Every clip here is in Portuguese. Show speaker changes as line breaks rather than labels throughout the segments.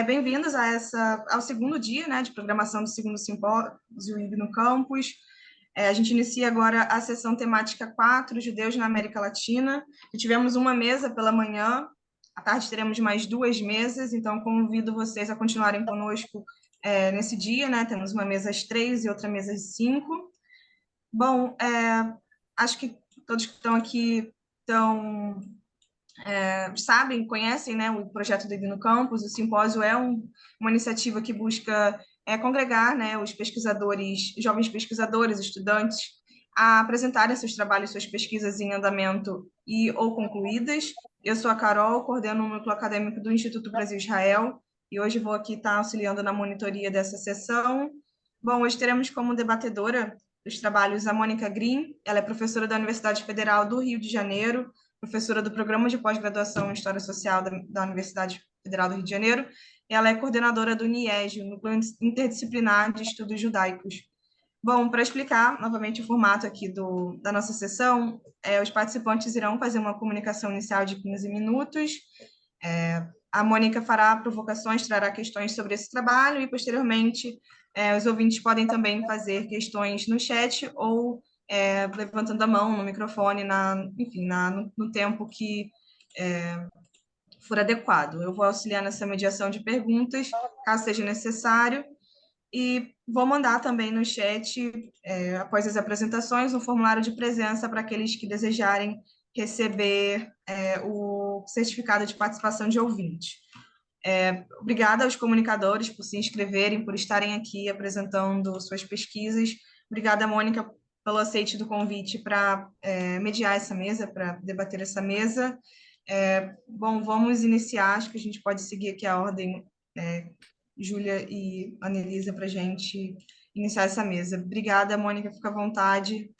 Bem-vindos ao segundo dia, né, de programação do segundo simpósio IB no campus. A gente inicia agora a sessão temática 4, Judeus na América Latina. Tivemos uma mesa pela manhã, à tarde teremos mais duas mesas, então convido vocês a continuarem conosco nesse dia, né? Temos uma mesa às 3 e outra mesa às 5. Bom, acho que todos que estão aqui sabem, conhecem, né, o projeto do IB no Campus. O simpósio é uma iniciativa que busca congregar, né, os pesquisadores, jovens pesquisadores, estudantes, a apresentarem seus trabalhos, suas pesquisas em andamento e ou concluídas. Eu sou a Carol, coordeno o núcleo acadêmico do Instituto Brasil-Israel, e hoje vou aqui estar auxiliando na monitoria dessa sessão. Bom, hoje teremos como debatedora dos trabalhos a Mônica Green. Ela é professora da Universidade Federal do Rio de Janeiro, professora do Programa de Pós-Graduação em História Social da Universidade Federal do Rio de Janeiro. Ela é coordenadora do NIEG, o Núcleo Interdisciplinar de Estudos Judaicos. Bom, para explicar novamente o formato aqui da nossa sessão, os participantes irão fazer uma comunicação inicial de 15 minutos. A Mônica fará provocações, trará questões sobre esse trabalho e, posteriormente, os ouvintes podem também fazer questões no chat ou levantando a mão no microfone, enfim, no tempo que for adequado. Eu vou auxiliar nessa mediação de perguntas, caso seja necessário, e vou mandar também no chat, após as apresentações, um formulário de presença para aqueles que desejarem receber o certificado de participação de ouvinte. Obrigada aos comunicadores por se inscreverem, por estarem aqui apresentando suas pesquisas. Obrigada, Mônica, pelo aceite do convite para mediar essa mesa, para debater essa mesa. Bom, vamos iniciar, acho que a gente pode seguir aqui a ordem, Júlia e Anelisa, para a gente iniciar essa mesa. Obrigada, Mônica, fica à vontade.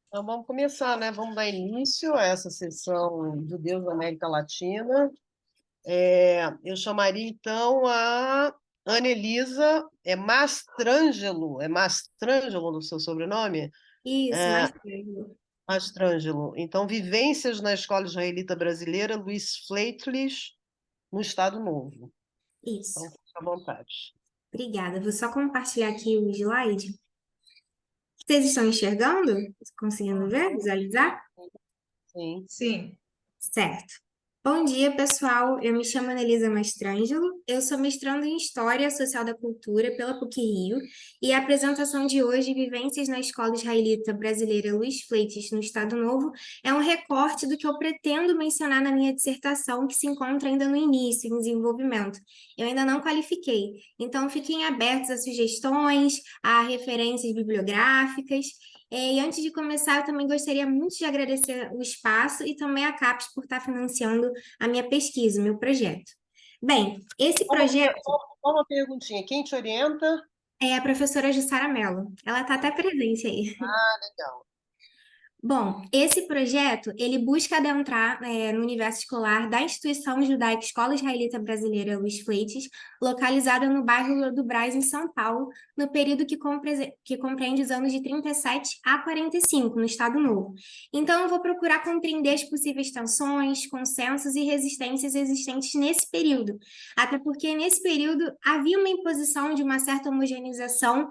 Então, vamos começar, né? Vamos dar início a essa sessão Judeus da América Latina. Eu chamaria, então, a Anelisa Mastrangelo. É Mastrangelo no seu sobrenome?
Isso, Mastrangelo.
Mastrangelo. Então, Vivências na Escola Israelita Brasileira, Luiz Fleitlis, no Estado Novo.
Isso.
Então, fique à vontade.
Obrigada. Vou só compartilhar aqui o slide. Vocês estão enxergando? Conseguindo ver, visualizar?
Sim.
Sim.
Certo. Bom dia, pessoal. Eu me chamo Anelisa Mastrangelo. Eu sou mestranda em História Social da Cultura pela PUC-Rio e a apresentação de hoje, Vivências na Escola Israelita Brasileira Luiz Fleites, no Estado Novo, é um recorte do que eu pretendo mencionar na minha dissertação, que se encontra ainda no início, em desenvolvimento. Eu ainda não qualifiquei, então fiquem abertos a sugestões, a referências bibliográficas. E antes de começar, eu também gostaria muito de agradecer o espaço e também a CAPES por estar financiando a minha pesquisa, o meu projeto. Bem, esse projeto...
Uma perguntinha, quem te orienta?
É a professora Jussara Mello. Ela está até presente aí.
Ah, legal.
Bom, esse projeto, ele busca adentrar no universo escolar da instituição judaica Escola Israelita Brasileira Luiz Fleites, localizada no bairro do Brás, em São Paulo, no período que compreende os anos de 37 a 45, no Estado Novo. Então, eu vou procurar compreender as possíveis tensões, consensos e resistências existentes nesse período, até porque nesse período havia uma imposição de uma certa homogeneização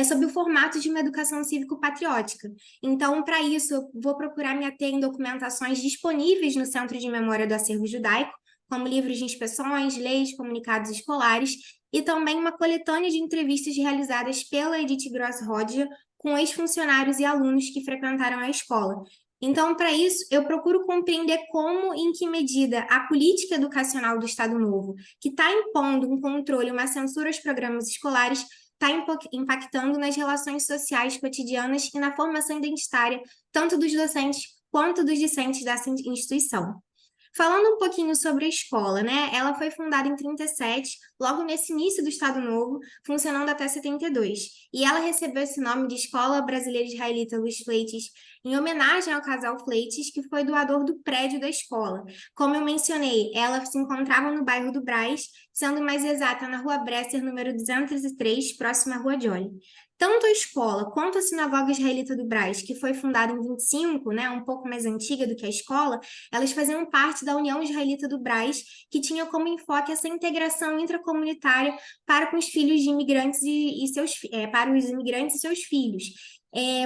sob o formato de uma educação cívico-patriótica. Então, para isso, eu vou procurar me ater em documentações disponíveis no Centro de Memória do Acervo Judaico, como livros de inspeções, leis, comunicados escolares, e também uma coletânea de entrevistas realizadas pela Edith Gross-Rodia com ex-funcionários e alunos que frequentaram a escola. Então, para isso, eu procuro compreender como e em que medida a política educacional do Estado Novo, que está impondo um controle, uma censura aos programas escolares, está impactando nas relações sociais cotidianas e na formação identitária, tanto dos docentes quanto dos discentes dessa instituição. Falando um pouquinho sobre a escola, né? Ela foi fundada em 37, logo nesse início do Estado Novo, funcionando até 72. E ela recebeu esse nome de Escola Brasileira Israelita Luiz Fleites, em homenagem ao casal Fleites, que foi doador do prédio da escola. Como eu mencionei, ela se encontrava no bairro do Brás, sendo mais exata na Rua Bresser, número 203, próxima à Rua Jolie. Tanto a escola quanto a Sinagoga Israelita do Brás, que foi fundada em 25, né, um pouco mais antiga do que a escola, elas faziam parte da União Israelita do Brás, que tinha como enfoque essa integração intracomunitária para com os filhos de imigrantes para os imigrantes e seus filhos.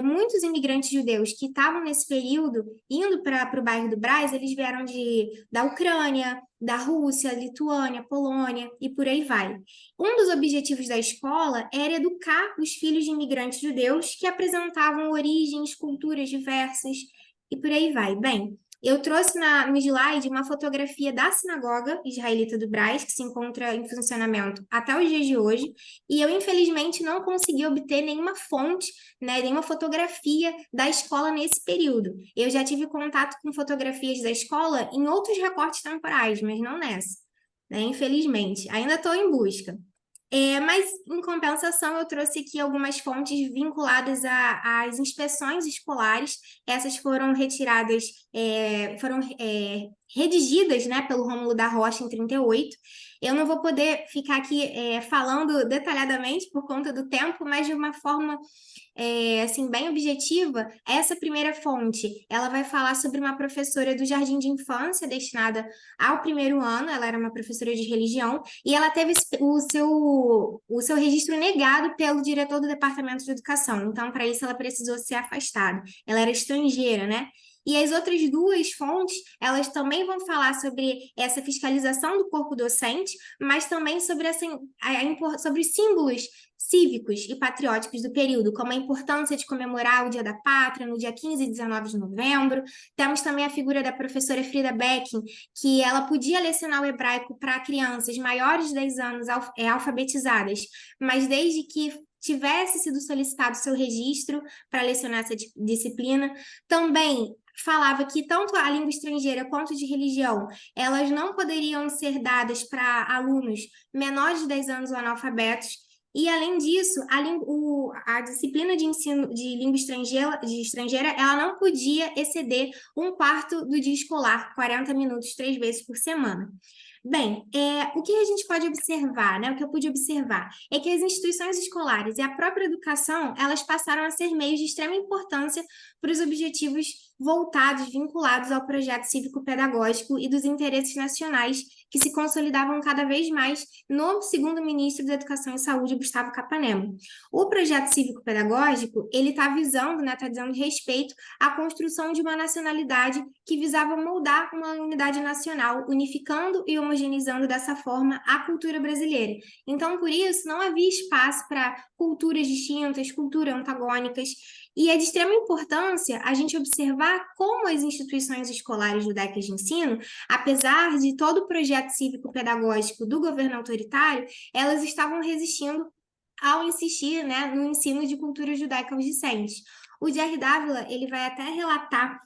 Muitos imigrantes judeus que estavam nesse período indo para o bairro do Brás, eles vieram da Ucrânia, da Rússia, Lituânia, Polônia e por aí vai. Um dos objetivos da escola era educar os filhos de imigrantes judeus que apresentavam origens, culturas diversas e por aí vai. Bem, eu trouxe no slide uma fotografia da sinagoga israelita do Brás, que se encontra em funcionamento até os dias de hoje, e eu, infelizmente, não consegui obter nenhuma fonte, né, nenhuma fotografia da escola nesse período. Eu já tive contato com fotografias da escola em outros recortes temporais, mas não nessa, né, infelizmente. Ainda estou em busca. Mas, em compensação, eu trouxe aqui algumas fontes vinculadas às inspeções escolares. Essas foram retiradas, redigidas, né, pelo Rômulo da Rocha em 38. Eu não vou poder ficar aqui falando detalhadamente por conta do tempo, mas de uma forma assim, bem objetiva. Essa primeira fonte, ela vai falar sobre uma professora do jardim de infância destinada ao primeiro ano. Ela era uma professora de religião e ela teve o seu registro negado pelo diretor do departamento de educação. Então, para isso, ela precisou ser afastada. Ela era estrangeira, né? E as outras duas fontes, elas também vão falar sobre essa fiscalização do corpo docente, mas também sobre, sobre os símbolos cívicos e patrióticos do período, como a importância de comemorar o Dia da Pátria no dia 15 e 19 de novembro. Temos também a figura da professora Frida Becking, que ela podia lecionar o hebraico para crianças maiores de 10 anos alfabetizadas, mas desde que tivesse sido solicitado seu registro para lecionar essa disciplina. Também falava que tanto a língua estrangeira quanto de religião, elas não poderiam ser dadas para alunos menores de 10 anos ou analfabetos. E, além disso, a disciplina de ensino de língua estrangeira, ela não podia exceder um quarto do dia escolar, 40 minutos, 3 vezes por semana. Bem, o que a gente pode observar, né? O que eu pude observar é que as instituições escolares e a própria educação, elas passaram a ser meios de extrema importância para os objetivos vinculados ao projeto cívico-pedagógico e dos interesses nacionais que se consolidavam cada vez mais no segundo ministro da Educação e Saúde, Gustavo Capanema. O projeto cívico-pedagógico, ele está visando, né, está dizendo respeito à construção de uma nacionalidade que visava moldar uma unidade nacional, unificando e homogeneizando dessa forma a cultura brasileira. Então, por isso, não havia espaço para culturas distintas, culturas antagônicas, e é de extrema importância a gente observar como as instituições escolares judaicas de ensino, apesar de todo o projeto cívico-pedagógico do governo autoritário, elas estavam resistindo ao insistir, né, no ensino de cultura judaica aos discentes. O Jerry Dávila, ele vai até relatar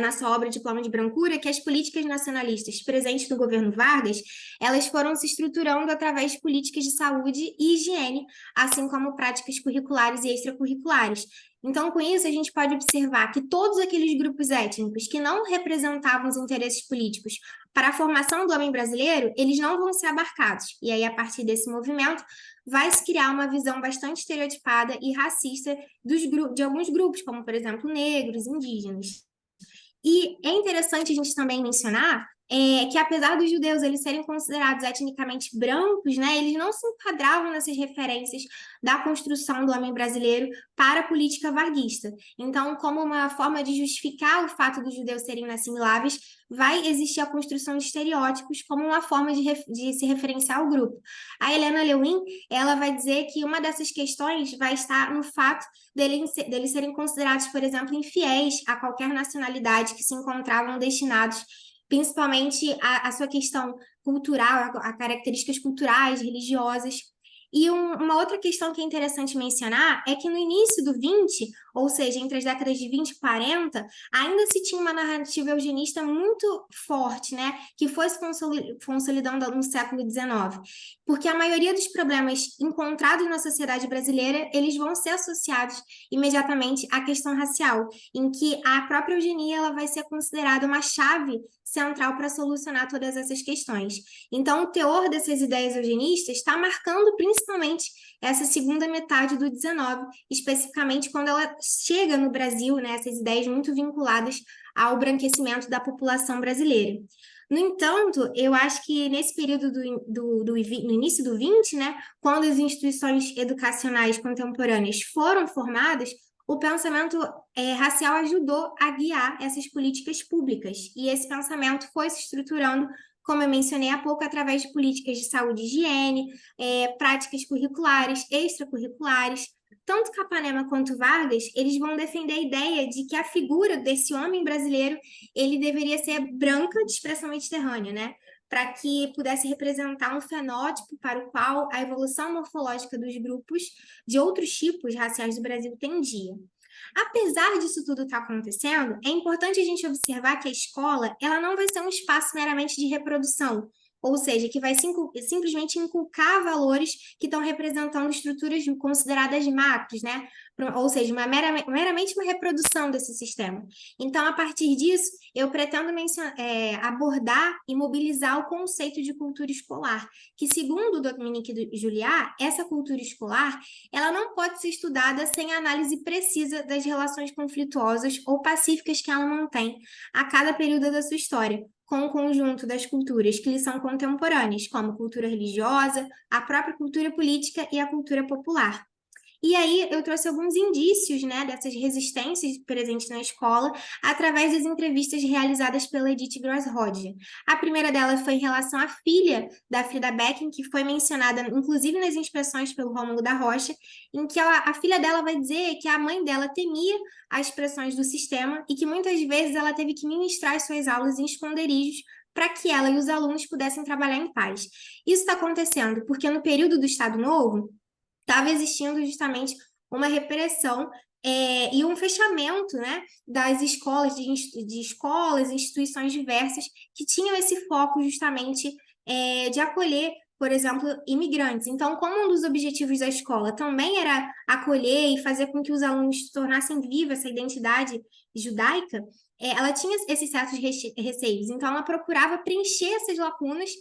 na sua obra Diploma de Brancura, que as políticas nacionalistas presentes no governo Vargas, elas foram se estruturando através de políticas de saúde e higiene, assim como práticas curriculares e extracurriculares. Então, com isso, a gente pode observar que todos aqueles grupos étnicos que não representavam os interesses políticos para a formação do homem brasileiro, eles não vão ser abarcados. E aí, a partir desse movimento, vai se criar uma visão bastante estereotipada e racista de alguns grupos, como, por exemplo, negros, indígenas. E é interessante a gente também mencionar que, apesar dos judeus eles serem considerados etnicamente brancos, né, eles não se enquadravam nessas referências da construção do homem brasileiro para a política varguista. Então, como uma forma de justificar o fato dos judeus serem inassimiláveis, vai existir a construção de estereótipos como uma forma de se referenciar ao grupo. A Helena Lewin, ela vai dizer que uma dessas questões vai estar no fato deles serem considerados, por exemplo, infiéis a qualquer nacionalidade que se encontravam destinados principalmente a sua questão cultural, a características culturais, religiosas. E uma outra questão que é interessante mencionar é que no início do 20, ou seja, entre as décadas de 20 e 40, ainda se tinha uma narrativa eugenista muito forte, né, que foi se consolidando no século XIX, porque a maioria dos problemas encontrados na sociedade brasileira, eles vão ser associados imediatamente à questão racial, em que a própria eugenia ela vai ser considerada uma chave central para solucionar todas essas questões. Então, o teor dessas ideias eugenistas está marcando principalmente essa segunda metade do 19, especificamente quando ela chega no Brasil, né, essas ideias muito vinculadas ao branquecimento da população brasileira. No entanto, eu acho que nesse período no início do 20, né, quando as instituições educacionais contemporâneas foram formadas, o pensamento racial ajudou a guiar essas políticas públicas. E esse pensamento foi se estruturando, como eu mencionei há pouco, através de políticas de saúde e higiene, práticas curriculares, extracurriculares. Tanto Capanema quanto Vargas, eles vão defender a ideia de que a figura desse homem brasileiro, ele deveria ser branca de expressão mediterrânea, né? Para que pudesse representar um fenótipo para o qual a evolução morfológica dos grupos de outros tipos raciais do Brasil tendia. Apesar disso tudo estar acontecendo, é importante a gente observar que a escola ela não vai ser um espaço meramente de reprodução, ou seja, que vai simplesmente inculcar valores que estão representando estruturas consideradas macros, né? Ou seja, meramente uma reprodução desse sistema. Então, a partir disso, eu pretendo abordar e mobilizar o conceito de cultura escolar, que, segundo o Dominique Julliard, essa cultura escolar ela não pode ser estudada sem análise precisa das relações conflituosas ou pacíficas que ela mantém a cada período da sua história, com o conjunto das culturas que lhe são contemporâneas, como a cultura religiosa, a própria cultura política e a cultura popular. E aí eu trouxe alguns indícios, né, dessas resistências presentes na escola através das entrevistas realizadas pela Edith Gross-Hodge. A primeira delas foi em relação à filha da Frida Becking, que foi mencionada inclusive nas inspeções pelo Rômulo da Rocha, em que a filha dela vai dizer que a mãe dela temia as pressões do sistema e que muitas vezes ela teve que ministrar as suas aulas em esconderijos para que ela e os alunos pudessem trabalhar em paz. Isso está acontecendo porque no período do Estado Novo, estava existindo justamente uma repressão e um fechamento, né, das escolas, de escolas, instituições diversas que tinham esse foco justamente de acolher, por exemplo, imigrantes. Então, como um dos objetivos da escola também era acolher e fazer com que os alunos tornassem viva essa identidade judaica, ela tinha esses certos receios. Então, ela procurava preencher essas lacunas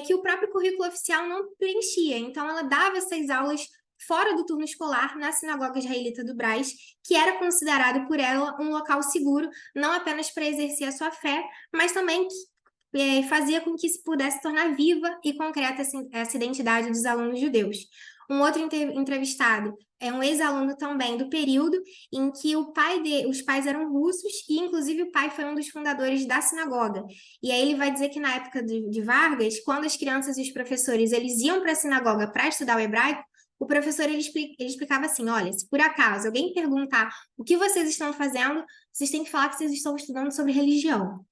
que o próprio currículo oficial não preenchia. Então, ela dava essas aulas fora do turno escolar, na Sinagoga Israelita do Brás, que era considerado por ela um local seguro, não apenas para exercer a sua fé, mas também fazia com que se pudesse tornar viva e concreta essa identidade dos alunos judeus. Um outro entrevistado é um ex-aluno também do período em que os pais eram russos e, inclusive, o pai foi um dos fundadores da sinagoga. E aí ele vai dizer que na época de Vargas, quando as crianças e os professores eles iam para a sinagoga para estudar o hebraico, o professor ele explicava assim: olha, se por acaso alguém perguntar o que vocês estão fazendo, vocês têm que falar que vocês estão estudando sobre religião.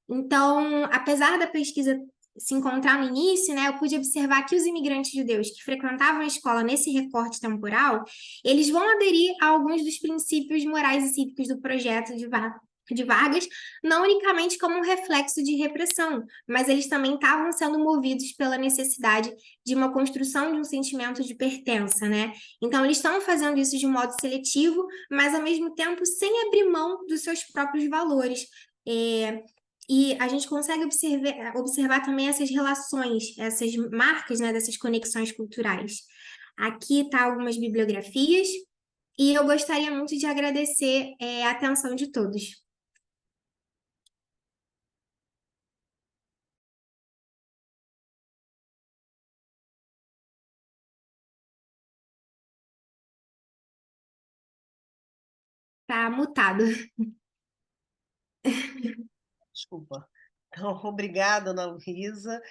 Então, apesar da pesquisa se encontrar no início, né, eu pude observar que os imigrantes judeus que frequentavam a escola nesse recorte temporal, eles vão aderir a alguns dos princípios morais e cívicos do projeto de Vargas, não unicamente como um reflexo de repressão, mas eles também estavam sendo movidos pela necessidade de uma construção de um sentimento de pertença, né? Então, eles estão fazendo isso de modo seletivo, mas ao mesmo tempo sem abrir mão dos seus próprios valores. E a gente consegue observar também essas relações, essas marcas, né, dessas conexões culturais. Aqui está algumas bibliografias, e eu gostaria muito de agradecer a atenção de todos. Está mutado.
Desculpa. Então, obrigada, Ana Luísa.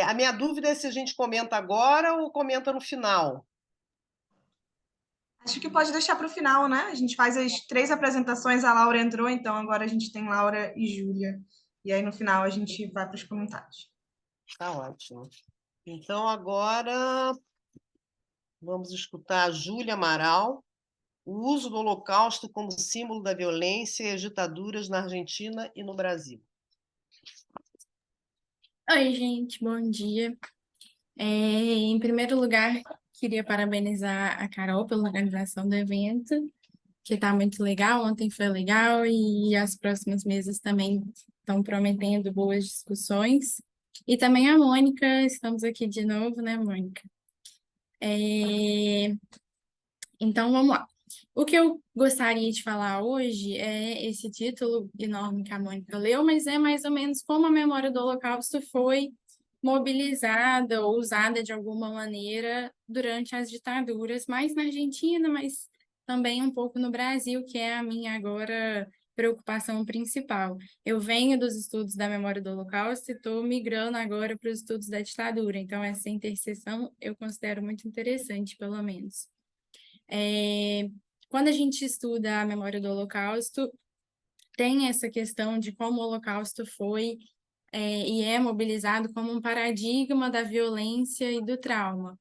A minha dúvida é se a gente comenta agora ou comenta no final.
Acho que pode deixar para o final, né? A gente faz as 3 apresentações, a Laura entrou, então agora a gente tem Laura e Júlia. E aí no final a gente vai para os comentários.
Tá ótimo. Então, agora vamos escutar a Júlia Amaral, o uso do Holocausto como símbolo da violência e as ditaduras na Argentina e no Brasil.
Oi, gente, bom dia. Em primeiro lugar, queria parabenizar a Carol pela organização do evento, que está muito legal. Ontem foi legal e as próximas mesas também estão prometendo boas discussões. E também a Mônica, estamos aqui de novo, né, Mônica? Então, vamos lá. O que eu gostaria de falar hoje é esse título enorme que a Mônica leu, mas é mais ou menos como a memória do Holocausto foi mobilizada ou usada de alguma maneira durante as ditaduras, mais na Argentina, mas também um pouco no Brasil, que é a minha agora preocupação principal. Eu venho dos estudos da memória do Holocausto e estou migrando agora para os estudos da ditadura, então essa interseção eu considero muito interessante, pelo menos. Quando a gente estuda a memória do Holocausto, tem essa questão de como o Holocausto foi e é mobilizado como um paradigma da violência e do trauma.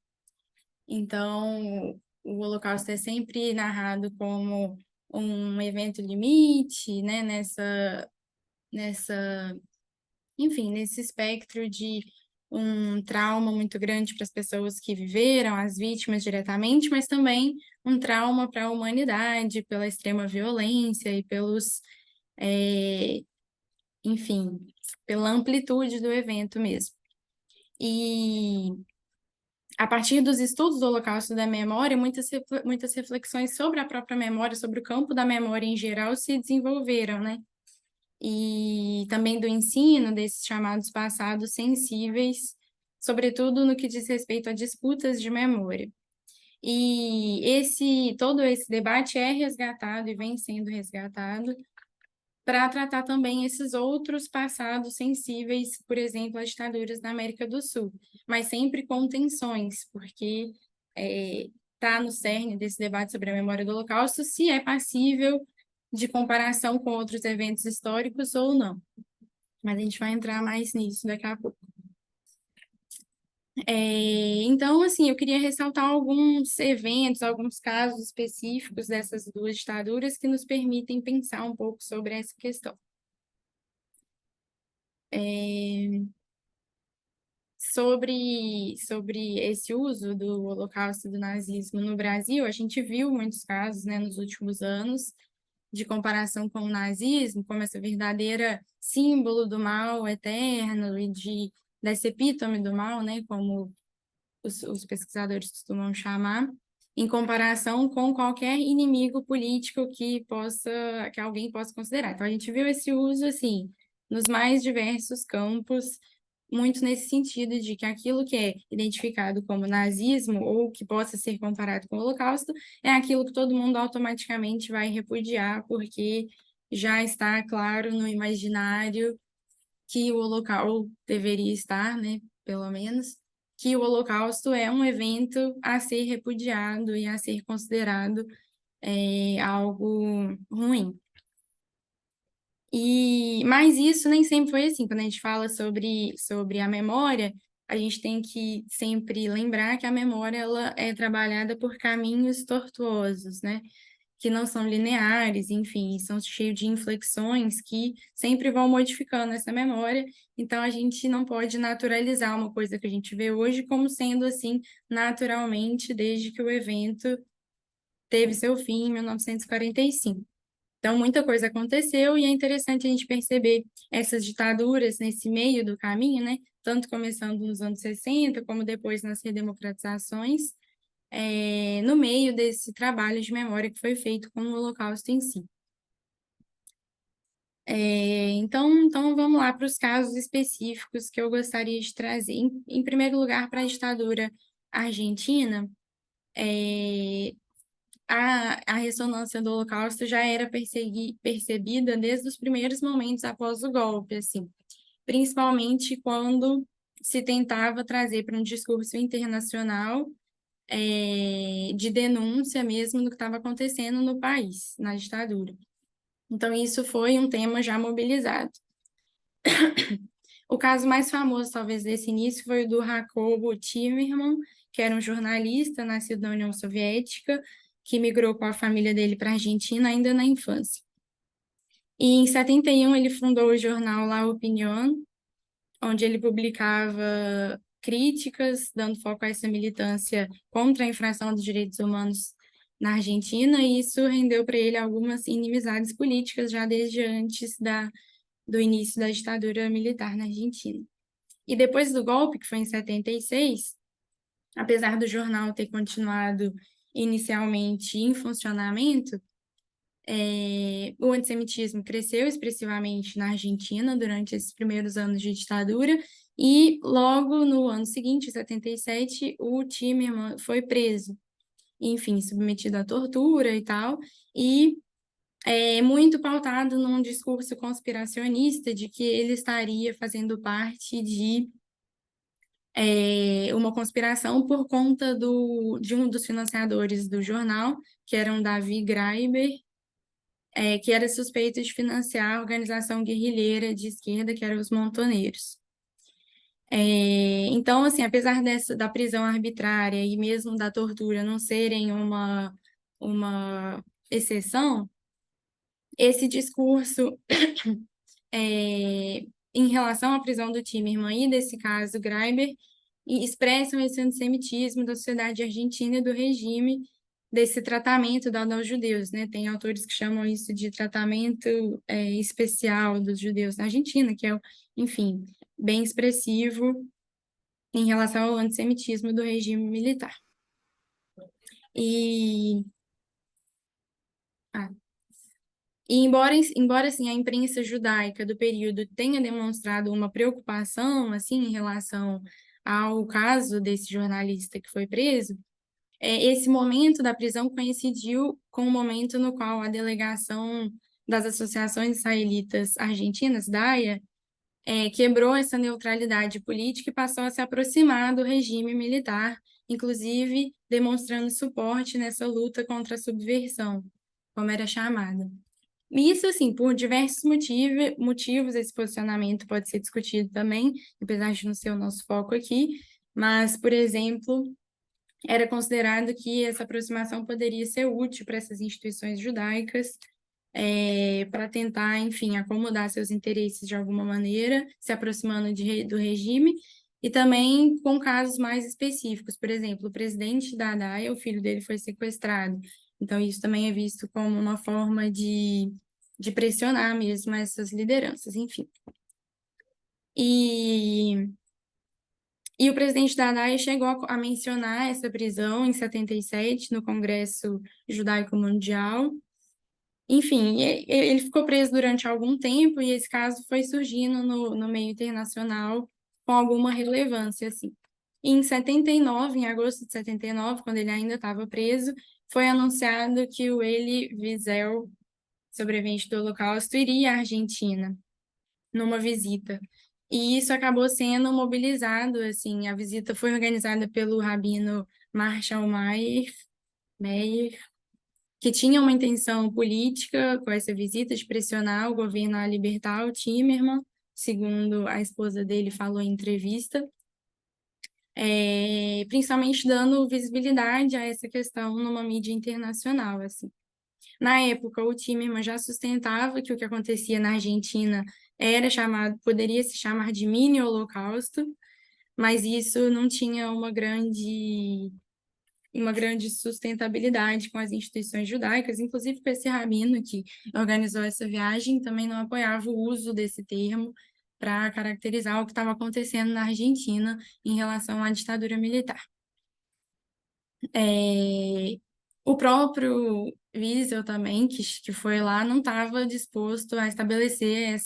Então, o Holocausto é sempre narrado como um evento limite, né, enfim, nesse espectro de um trauma muito grande para as pessoas que viveram, as vítimas diretamente, mas também um trauma para a humanidade, pela extrema violência e enfim, pela amplitude do evento mesmo. E a partir dos estudos do Holocausto da memória, muitas reflexões sobre a própria memória, sobre o campo da memória em geral, se desenvolveram, né? E também do ensino desses chamados passados sensíveis, sobretudo no que diz respeito a disputas de memória. E todo esse debate é resgatado e vem sendo resgatado para tratar também esses outros passados sensíveis, por exemplo, as ditaduras na América do Sul, mas sempre com tensões, porque está no cerne desse debate sobre a memória do Holocausto se é passível de comparação com outros eventos históricos ou não. Mas a gente vai entrar mais nisso daqui a pouco. Então, assim, eu queria ressaltar alguns eventos, alguns casos específicos dessas duas ditaduras que nos permitem pensar um pouco sobre essa questão. Sobre esse uso do Holocausto e do nazismo no Brasil, a gente viu muitos casos, né, nos últimos anos, de comparação com o nazismo, como essa verdadeira símbolo do mal eterno e dessa epítome do mal, né, como os pesquisadores costumam chamar, em comparação com qualquer inimigo político que alguém possa considerar. Então, a gente viu esse uso, assim, nos mais diversos campos, muito nesse sentido de que aquilo que é identificado como nazismo ou que possa ser comparado com o Holocausto é aquilo que todo mundo automaticamente vai repudiar, porque já está claro no imaginário que o Holocausto deveria estar, né, pelo menos, que o Holocausto é um evento a ser repudiado e a ser considerado algo ruim. Mas isso nem sempre foi assim. Quando a gente fala sobre a memória, a gente tem que sempre lembrar que a memória ela é trabalhada por caminhos tortuosos, né? Que não são lineares, enfim, são cheios de inflexões que sempre vão modificando essa memória. Então, a gente não pode naturalizar uma coisa que a gente vê hoje como sendo assim naturalmente desde que o evento teve seu fim em 1945. Então, muita coisa aconteceu e é interessante a gente perceber essas ditaduras nesse meio do caminho, né? Tanto começando nos anos 60, como depois nas redemocratizações, no meio desse trabalho de memória que foi feito com o Holocausto em si. Então, vamos lá para os casos específicos que eu gostaria de trazer. Em primeiro lugar, para a ditadura argentina, a ressonância do Holocausto já era percebida desde os primeiros momentos após o golpe, assim, principalmente quando se tentava trazer para um discurso internacional de denúncia mesmo do que estava acontecendo no país, na ditadura. Então, isso foi um tema já mobilizado. O caso mais famoso, talvez, desse início foi o do Jacobo Timerman, que era um jornalista nascido na União Soviética, que migrou com a família dele para a Argentina ainda na infância. E em 71 ele fundou o jornal La Opinión, onde ele publicava críticas, dando foco a essa militância contra a infração dos direitos humanos na Argentina, e isso rendeu para ele algumas inimizades políticas já desde antes do início da ditadura militar na Argentina. E depois do golpe, que foi em 76, apesar do jornal ter continuado inicialmente em funcionamento, o antissemitismo cresceu expressivamente na Argentina durante esses primeiros anos de ditadura, e logo no ano seguinte, em 77, o Timerman foi preso, enfim, submetido à tortura e tal, e muito pautado num discurso conspiracionista de que ele estaria fazendo parte de uma conspiração por conta de um dos financiadores do jornal, que era um Davi Graeber, que era suspeito de financiar a organização guerrilheira de esquerda, que eram os Montoneiros. Então, assim, apesar da prisão arbitrária e mesmo da tortura não serem uma exceção, esse discurso em relação à prisão do Timerman e desse caso Graeber expressam esse antissemitismo da sociedade argentina e do regime desse tratamento dado aos judeus, né? Tem autores que chamam isso de tratamento especial dos judeus na Argentina, que é, enfim, bem expressivo em relação ao antissemitismo do regime militar. E embora assim, a imprensa judaica do período tenha demonstrado uma preocupação assim, em relação ao caso desse jornalista que foi preso, esse momento da prisão coincidiu com o momento no qual a delegação das associações israelitas argentinas, DAIA, quebrou essa neutralidade política e passou a se aproximar do regime militar, inclusive demonstrando suporte nessa luta contra a subversão, como era chamada. Isso, assim, por diversos motivos, esse posicionamento pode ser discutido também, apesar de não ser o nosso foco aqui, mas, por exemplo, era considerado que essa aproximação poderia ser útil para essas instituições judaicas, para tentar, enfim, acomodar seus interesses de alguma maneira, se aproximando do regime, e também com casos mais específicos. Por exemplo, o presidente da ADAIA, o filho dele foi sequestrado. Então, isso também é visto como uma forma de pressionar mesmo essas lideranças, enfim. E o presidente da ADAIA chegou a mencionar essa prisão em 77, no Congresso Judaico Mundial. Enfim, ele ficou preso durante algum tempo e esse caso foi surgindo no meio internacional com alguma relevância, assim. E em 79, em agosto de 79, quando ele ainda estava preso, foi anunciado que o Elie Wiesel, sobrevivente do Holocausto, iria à Argentina numa visita. E isso acabou sendo mobilizado, assim, a visita foi organizada pelo rabino Marshall Meyer, que tinha uma intenção política com essa visita de pressionar o governo a libertar o Timerman, segundo a esposa dele falou em entrevista, principalmente dando visibilidade a essa questão numa mídia internacional, assim. Na época, o Timerman já sustentava que o que acontecia na Argentina poderia se chamar de mini-holocausto, mas isso não tinha uma grande sustentabilidade com as instituições judaicas, inclusive com esse rabino que organizou essa viagem, também não apoiava o uso desse termo para caracterizar o que estava acontecendo na Argentina em relação à ditadura militar. O próprio Wiesel também, que foi lá, não estava disposto a estabelecer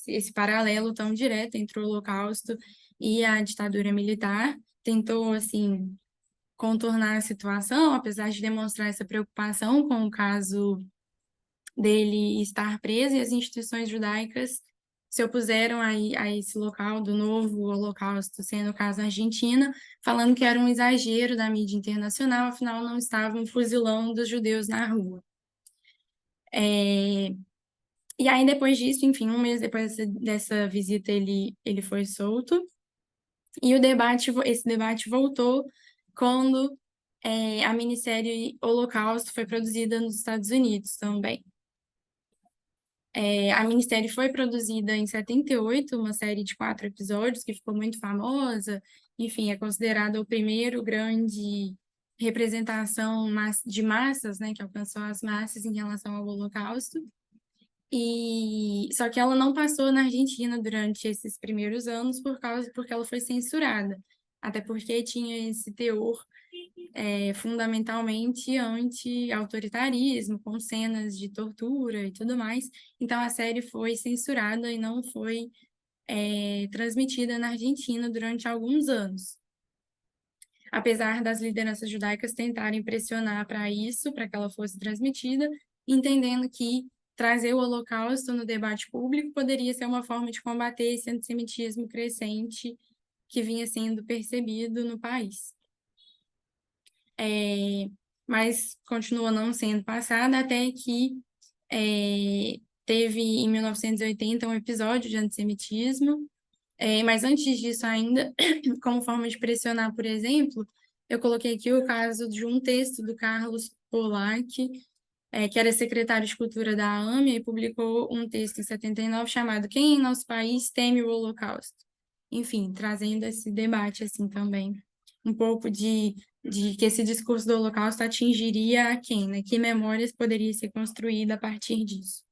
esse paralelo tão direto entre o Holocausto e a ditadura militar. Tentou, assim, contornar a situação, apesar de demonstrar essa preocupação com o caso dele estar preso, e as instituições judaicas se opuseram a esse local do novo Holocausto, sendo o caso da Argentina, falando que era um exagero da mídia internacional, afinal não estavam fuzilando os judeus na rua. E aí, depois disso, enfim, um mês depois dessa visita, ele foi solto, e esse debate voltou quando a minissérie Holocausto foi produzida nos Estados Unidos também. A minissérie foi produzida em 78, uma série de 4 episódios que ficou muito famosa. Enfim, é considerada o primeiro grande representação de massas, né, que alcançou as massas em relação ao Holocausto. E só que ela não passou na Argentina durante esses primeiros anos porque ela foi censurada, até porque tinha esse teor fundamentalmente anti-autoritarismo, com cenas de tortura e tudo mais. Então a série foi censurada e não foi transmitida na Argentina durante alguns anos. Apesar das lideranças judaicas tentarem pressionar para isso, para que ela fosse transmitida, entendendo que trazer o Holocausto no debate público poderia ser uma forma de combater esse antissemitismo crescente que vinha sendo percebido no país. Mas continua não sendo passada até que teve, em 1980, um episódio de antissemitismo. Mas antes disso ainda, como forma de pressionar, por exemplo, eu coloquei aqui o caso de um texto do Carlos Pollack, que era secretário de Cultura da AME, e publicou um texto em 79 chamado Quem em Nosso País Teme o Holocausto? Enfim, trazendo esse debate assim também, um pouco de que esse discurso do Holocausto atingiria a quem, né? Que memórias poderia ser construída a partir disso.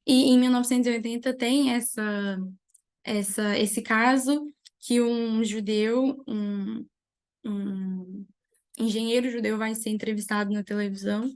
E em 1980 tem esse caso que um judeu, um engenheiro judeu vai ser entrevistado na televisão,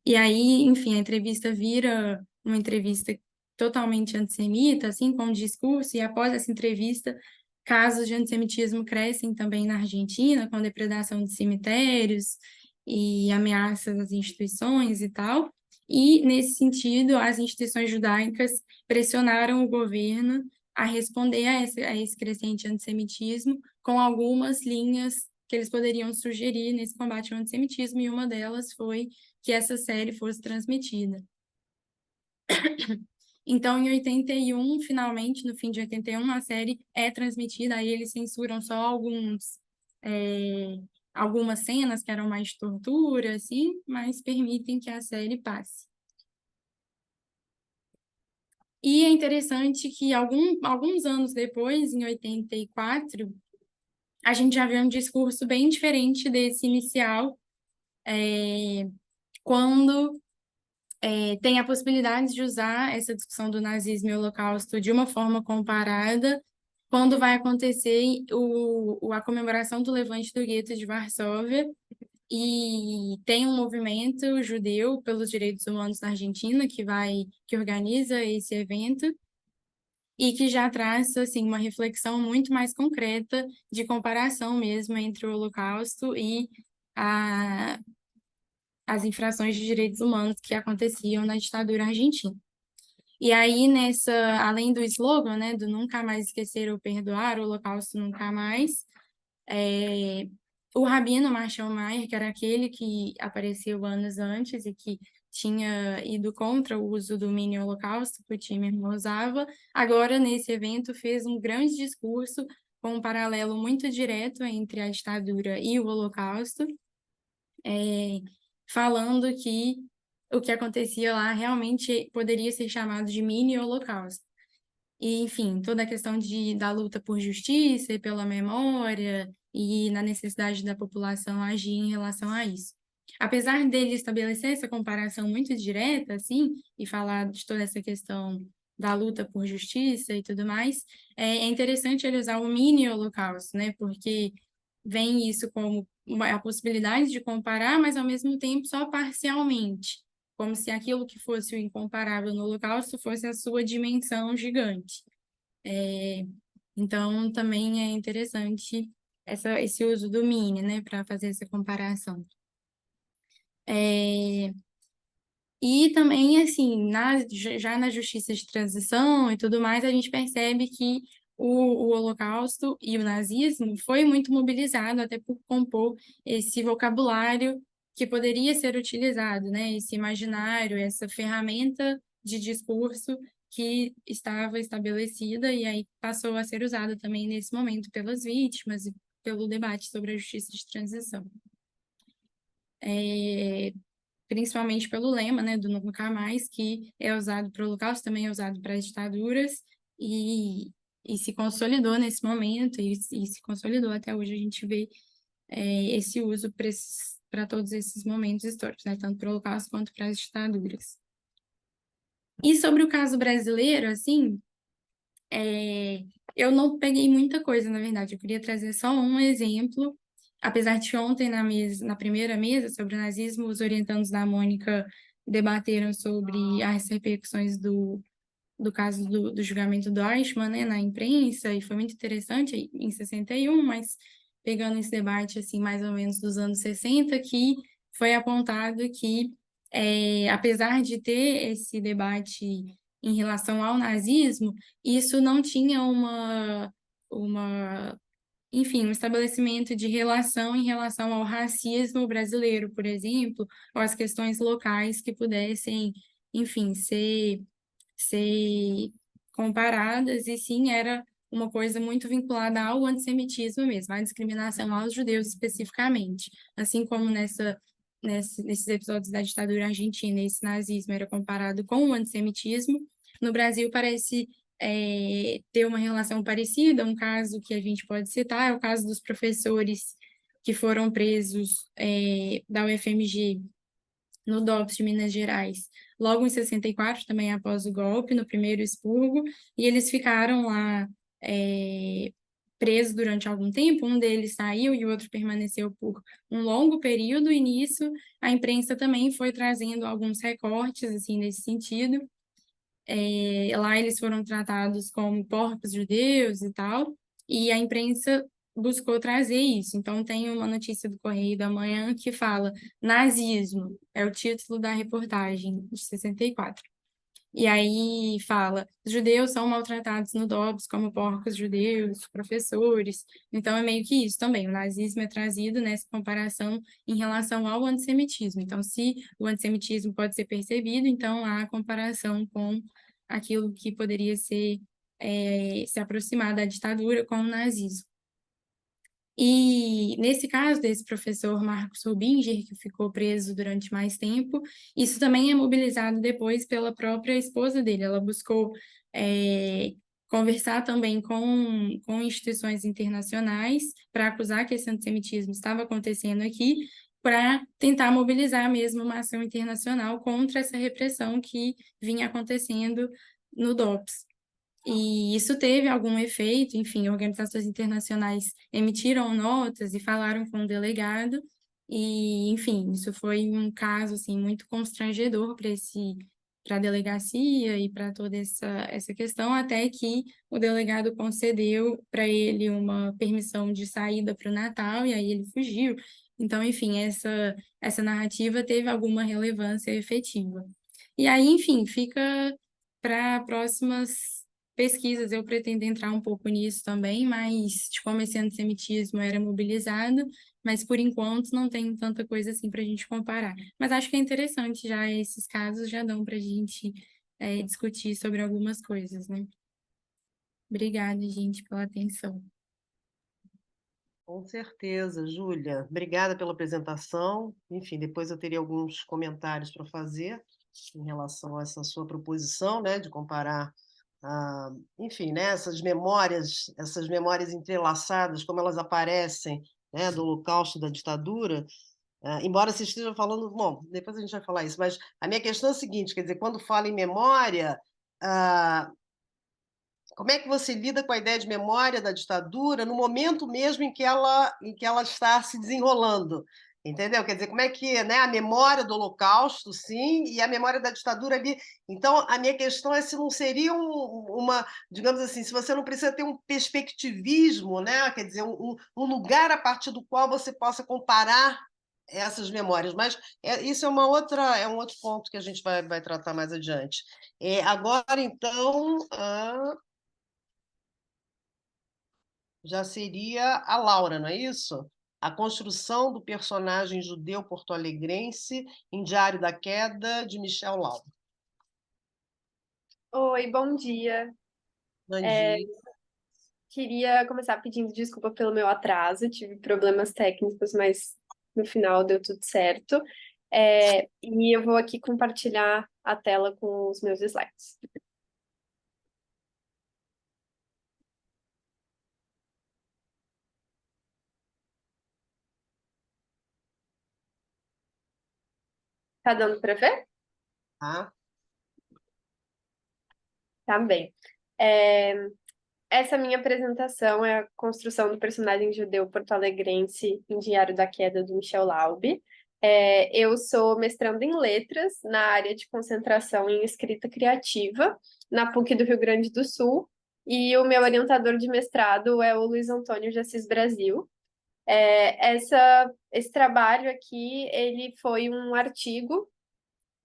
e aí, enfim, a entrevista vira uma entrevista totalmente antissemita, assim, com um discurso, e após essa entrevista, casos de antissemitismo crescem também na Argentina, com depredação de cemitérios e ameaças às instituições e tal. E, nesse sentido, as instituições judaicas pressionaram o governo a responder a esse crescente antissemitismo com algumas linhas que eles poderiam sugerir nesse combate ao antissemitismo, e uma delas foi que essa série fosse transmitida. Então, em 81, finalmente, no fim de 81, a série é transmitida, aí eles censuram só algumas cenas que eram mais de tortura, assim, mas permitem que a série passe. E é interessante que alguns anos depois, em 84, a gente já vê um discurso bem diferente desse inicial, quando tem a possibilidade de usar essa discussão do nazismo e holocausto de uma forma comparada quando vai acontecer a comemoração do levante do gueto de Varsóvia, e tem um movimento judeu pelos direitos humanos na Argentina que organiza esse evento e que já traz assim uma reflexão muito mais concreta de comparação mesmo entre o holocausto e as infrações de direitos humanos que aconteciam na ditadura argentina. E aí, além do slogan, né, do nunca mais esquecer ou perdoar, o Holocausto nunca mais, o rabino Marshall Mayer, que era aquele que apareceu anos antes e que tinha ido contra o uso do mini holocausto que o Timerman usava, agora nesse evento fez um grande discurso com um paralelo muito direto entre a ditadura e o holocausto, falando que o que acontecia lá realmente poderia ser chamado de mini holocausto. E, enfim, toda a questão da luta por justiça e pela memória e na necessidade da população agir em relação a isso. Apesar dele estabelecer essa comparação muito direta, assim, e falar de toda essa questão da luta por justiça e tudo mais, é interessante ele usar o mini holocausto, né? Porque vem isso como a possibilidade de comparar, mas ao mesmo tempo só parcialmente, como se aquilo que fosse o incomparável no Holocausto fosse a sua dimensão gigante. Então, também é interessante esse uso do mini, né, para fazer essa comparação. E também, assim, já na justiça de transição e tudo mais, a gente percebe que o Holocausto e o nazismo foi muito mobilizado até por compor esse vocabulário que poderia ser utilizado, né? Esse imaginário, essa ferramenta de discurso que estava estabelecida e aí passou a ser usada também nesse momento pelas vítimas e pelo debate sobre a justiça de transição. Principalmente pelo lema, né, do Nunca Mais, que é usado para o Holocausto, também é usado para as ditaduras, e se consolidou nesse momento, e se consolidou até hoje. A gente vê esse uso para todos esses momentos históricos, né, tanto para o Holocausto quanto para as ditaduras. E sobre o caso brasileiro, assim, eu não peguei muita coisa, na verdade. Eu queria trazer só um exemplo. Apesar de ontem, na primeira mesa sobre o nazismo, os orientandos da Mônica debateram sobre as repercussões do caso do julgamento do Eichmann, né, na imprensa, e foi muito interessante em 61, mas pegando esse debate, assim, mais ou menos dos anos 60, que foi apontado que, apesar de ter esse debate em relação ao nazismo, isso não tinha enfim, um estabelecimento de relação em relação ao racismo brasileiro, por exemplo, ou as questões locais que pudessem, enfim, ser comparadas, e sim era uma coisa muito vinculada ao antissemitismo mesmo, à discriminação aos judeus especificamente. Assim como nesses episódios da ditadura argentina, esse nazismo era comparado com o antissemitismo, no Brasil parece ter uma relação parecida. Um caso que a gente pode citar é o caso dos professores que foram presos da UFMG no DOPS de Minas Gerais, logo em 64, também após o golpe, no primeiro expurgo, e eles ficaram lá presos durante algum tempo. Um deles saiu e o outro permaneceu por um longo período, e nisso a imprensa também foi trazendo alguns recortes, assim, nesse sentido. Lá eles foram tratados como porcos judeus e tal, e a imprensa buscou trazer isso. Então, tem uma notícia do Correio da Manhã que fala: nazismo, é o título da reportagem de 64. E aí fala: os judeus são maltratados no DOPS como porcos judeus, professores. Então, é meio que isso também. O nazismo é trazido nessa comparação em relação ao antissemitismo. Então, se o antissemitismo pode ser percebido, então há a comparação com aquilo que poderia se aproximar da ditadura com o nazismo. E nesse caso desse professor Marcos Rubinger, que ficou preso durante mais tempo, isso também é mobilizado depois pela própria esposa dele. Ela buscou conversar também com instituições internacionais para acusar que esse antissemitismo estava acontecendo aqui, para tentar mobilizar mesmo uma ação internacional contra essa repressão que vinha acontecendo no DOPS. E isso teve algum efeito, enfim, organizações internacionais emitiram notas e falaram com o delegado, e, enfim, isso foi um caso, assim, muito constrangedor para a delegacia e para toda essa questão, até que o delegado concedeu para ele uma permissão de saída para o Natal, e aí ele fugiu. Então, enfim, essa narrativa teve alguma relevância efetiva. E aí, enfim, fica para próximas pesquisas. Eu pretendo entrar um pouco nisso também, mas de como esse antissemitismo era mobilizado, mas por enquanto não tem tanta coisa assim para a gente comparar. Mas acho que é interessante, já esses casos já dão para a gente discutir sobre algumas coisas, né? Obrigada, gente, pela atenção.
Com certeza, Júlia. Obrigada pela apresentação. Enfim, depois eu teria alguns comentários para fazer em relação a essa sua proposição, né, de comparar, enfim, né, essas memórias entrelaçadas, como elas aparecem, né, do Holocausto, da ditadura. Embora você esteja falando, bom, depois a gente vai falar isso, mas a minha questão é a seguinte, quer dizer, quando fala em memória, como é que você lida com a ideia de memória da ditadura no momento mesmo em que ela está se desenrolando? Entendeu? Quer dizer, como é que, né, a memória do Holocausto, sim, e a memória da ditadura ali. Então, a minha questão é se não seria digamos assim, se você não precisa ter um perspectivismo, né? Quer dizer, um lugar a partir do qual você possa comparar essas memórias. Mas isso é um outro ponto que a gente vai tratar mais adiante. Agora, então, já seria a Laura, não é isso? A construção do personagem judeu porto-alegrense em Diário da Queda, de Michel Laura.
Oi, bom dia.
Bom dia.
Queria começar pedindo desculpa pelo meu atraso, tive problemas técnicos, mas no final deu tudo certo. E eu vou aqui compartilhar a tela com os meus slides. Tá dando para ver?
Tá?
Tá bem. É, Essa minha apresentação é a construção do personagem judeu porto-alegrense em Diário da Queda, do Michel Laube. Eu sou mestranda em letras na área de concentração em escrita criativa, na PUC do Rio Grande do Sul, e o meu orientador de mestrado é o Luiz Antônio de Assis Brasil. Esse trabalho aqui, ele foi um artigo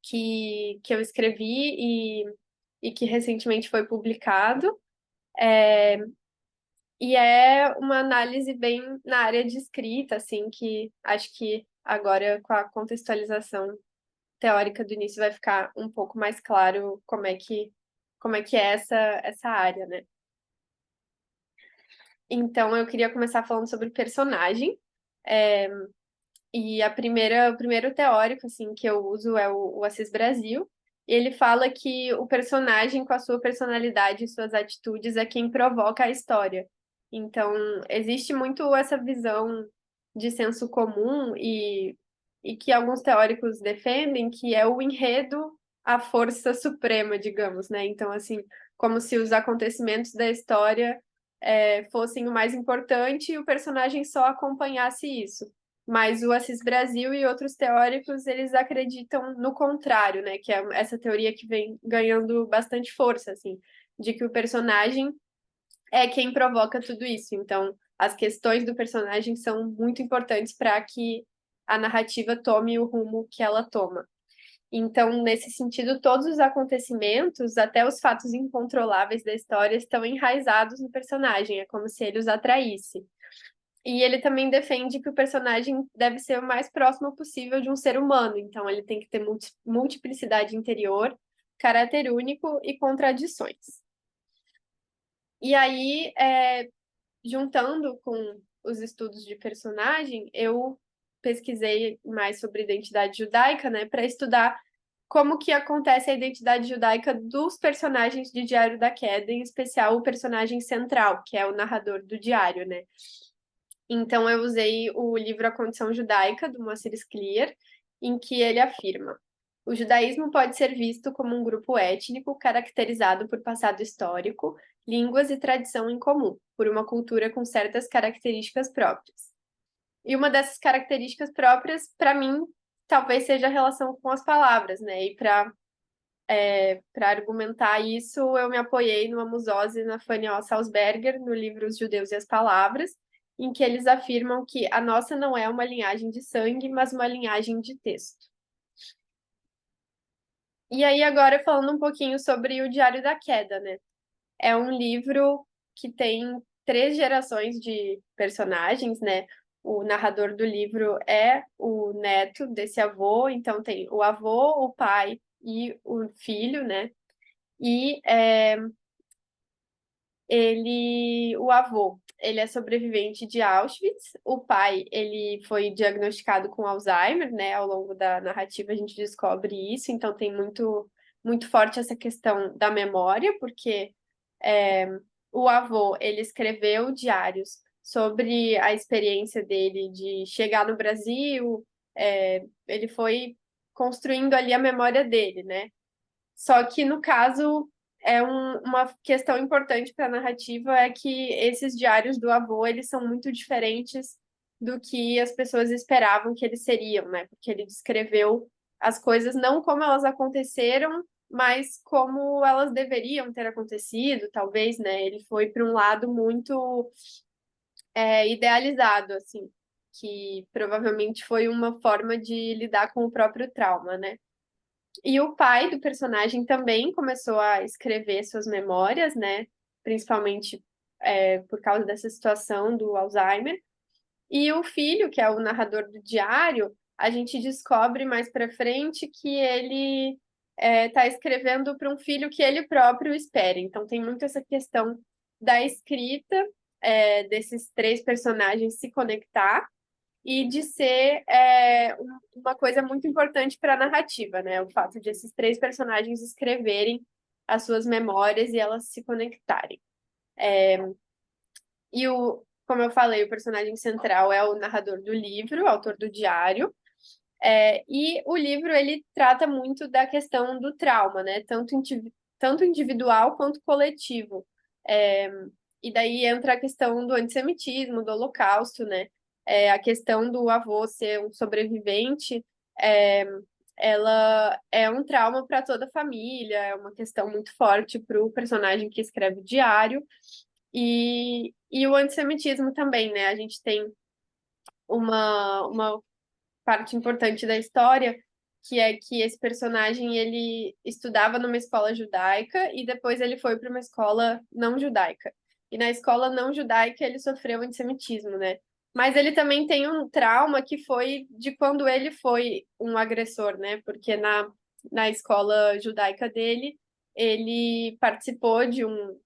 que eu escrevi e que recentemente foi publicado. E é uma análise bem na área de escrita, assim, que acho que agora, com a contextualização teórica do início, vai ficar um pouco mais claro como é que é essa área, né? Então, eu queria começar falando sobre o personagem. É, o primeiro teórico, assim, que eu uso é o Assis Brasil. E ele fala que o personagem, com a sua personalidade e suas atitudes, é quem provoca a história. Então, existe muito essa visão de senso comum e que alguns teóricos defendem, que é o enredo a força suprema, digamos, né? Então, assim, como se os acontecimentos da história fossem o mais importante e o personagem só acompanhasse isso. Mas o Assis Brasil e outros teóricos, eles acreditam no contrário, né? Que é essa teoria que vem ganhando bastante força, assim, de que o personagem é quem provoca tudo isso. Então, as questões do personagem são muito importantes para que a narrativa tome o rumo que ela toma. Então, nesse sentido, todos os acontecimentos, até os fatos incontroláveis da história, estão enraizados no personagem, é como se ele os atraísse. E ele também defende que o personagem deve ser o mais próximo possível de um ser humano, então ele tem que ter multiplicidade interior, caráter único e contradições. E aí, juntando com os estudos de personagem, eu pesquisei mais sobre identidade judaica, né, para estudar como que acontece a identidade judaica dos personagens de Diário da Queda, em especial o personagem central, que é o narrador do diário, né? Então, eu usei o livro A Condição Judaica, do Moacir Scliar, em que ele afirma: o judaísmo pode ser visto como um grupo étnico caracterizado por passado histórico, línguas e tradição em comum, por uma cultura com certas características próprias. E uma dessas características próprias, para mim, talvez seja a relação com as palavras, né? E para argumentar isso, eu me apoiei no Amos Oz e na Fanny O. Salzberger, no livro Os Judeus e as Palavras, em que eles afirmam que a nossa não é uma linhagem de sangue, mas uma linhagem de texto. E aí, agora falando um pouquinho sobre o Diário da Queda, né? É um livro que tem 3 gerações de personagens, né? O narrador do livro é o neto desse avô, então tem o avô, o pai e o filho, né? E o avô, ele é sobrevivente de Auschwitz. O pai, ele foi diagnosticado com Alzheimer, né? Ao longo da narrativa a gente descobre isso, então tem muito forte essa questão da memória, porque o avô, ele escreveu diários sobre a experiência dele de chegar no Brasil, ele foi construindo ali a memória dele, né? Só que, no caso, uma questão importante para a narrativa é que esses diários do avô, eles são muito diferentes do que as pessoas esperavam que eles seriam, né? Porque ele descreveu as coisas não como elas aconteceram, mas como elas deveriam ter acontecido, talvez, né? Ele foi para um lado muito idealizado, assim, que provavelmente foi uma forma de lidar com o próprio trauma, né? E o pai do personagem também começou a escrever suas memórias, né? Principalmente por causa dessa situação do Alzheimer. E o filho, que é o narrador do diário, a gente descobre mais para frente que ele está escrevendo para um filho que ele próprio espera. Então tem muito essa questão da escrita desses 3 personagens se conectar e de ser uma coisa muito importante para a narrativa, né? O fato de esses 3 personagens escreverem as suas memórias e elas se conectarem. Como eu falei, o personagem central é o narrador do livro, autor do diário, e o livro ele trata muito da questão do trauma, né? Tanto tanto individual quanto coletivo. E daí entra a questão do antissemitismo, do Holocausto, né? A questão do avô ser um sobrevivente, é, ela é um trauma para toda a família, é uma questão muito forte para o personagem que escreve o diário. E o antissemitismo também, né? A gente tem uma parte importante da história, que é que esse personagem ele estudava numa escola judaica e depois ele foi para uma escola não judaica. E na escola não judaica ele sofreu antissemitismo, né? Mas ele também tem um trauma que foi de quando ele foi um agressor, né? Porque na escola judaica dele, ele participou de um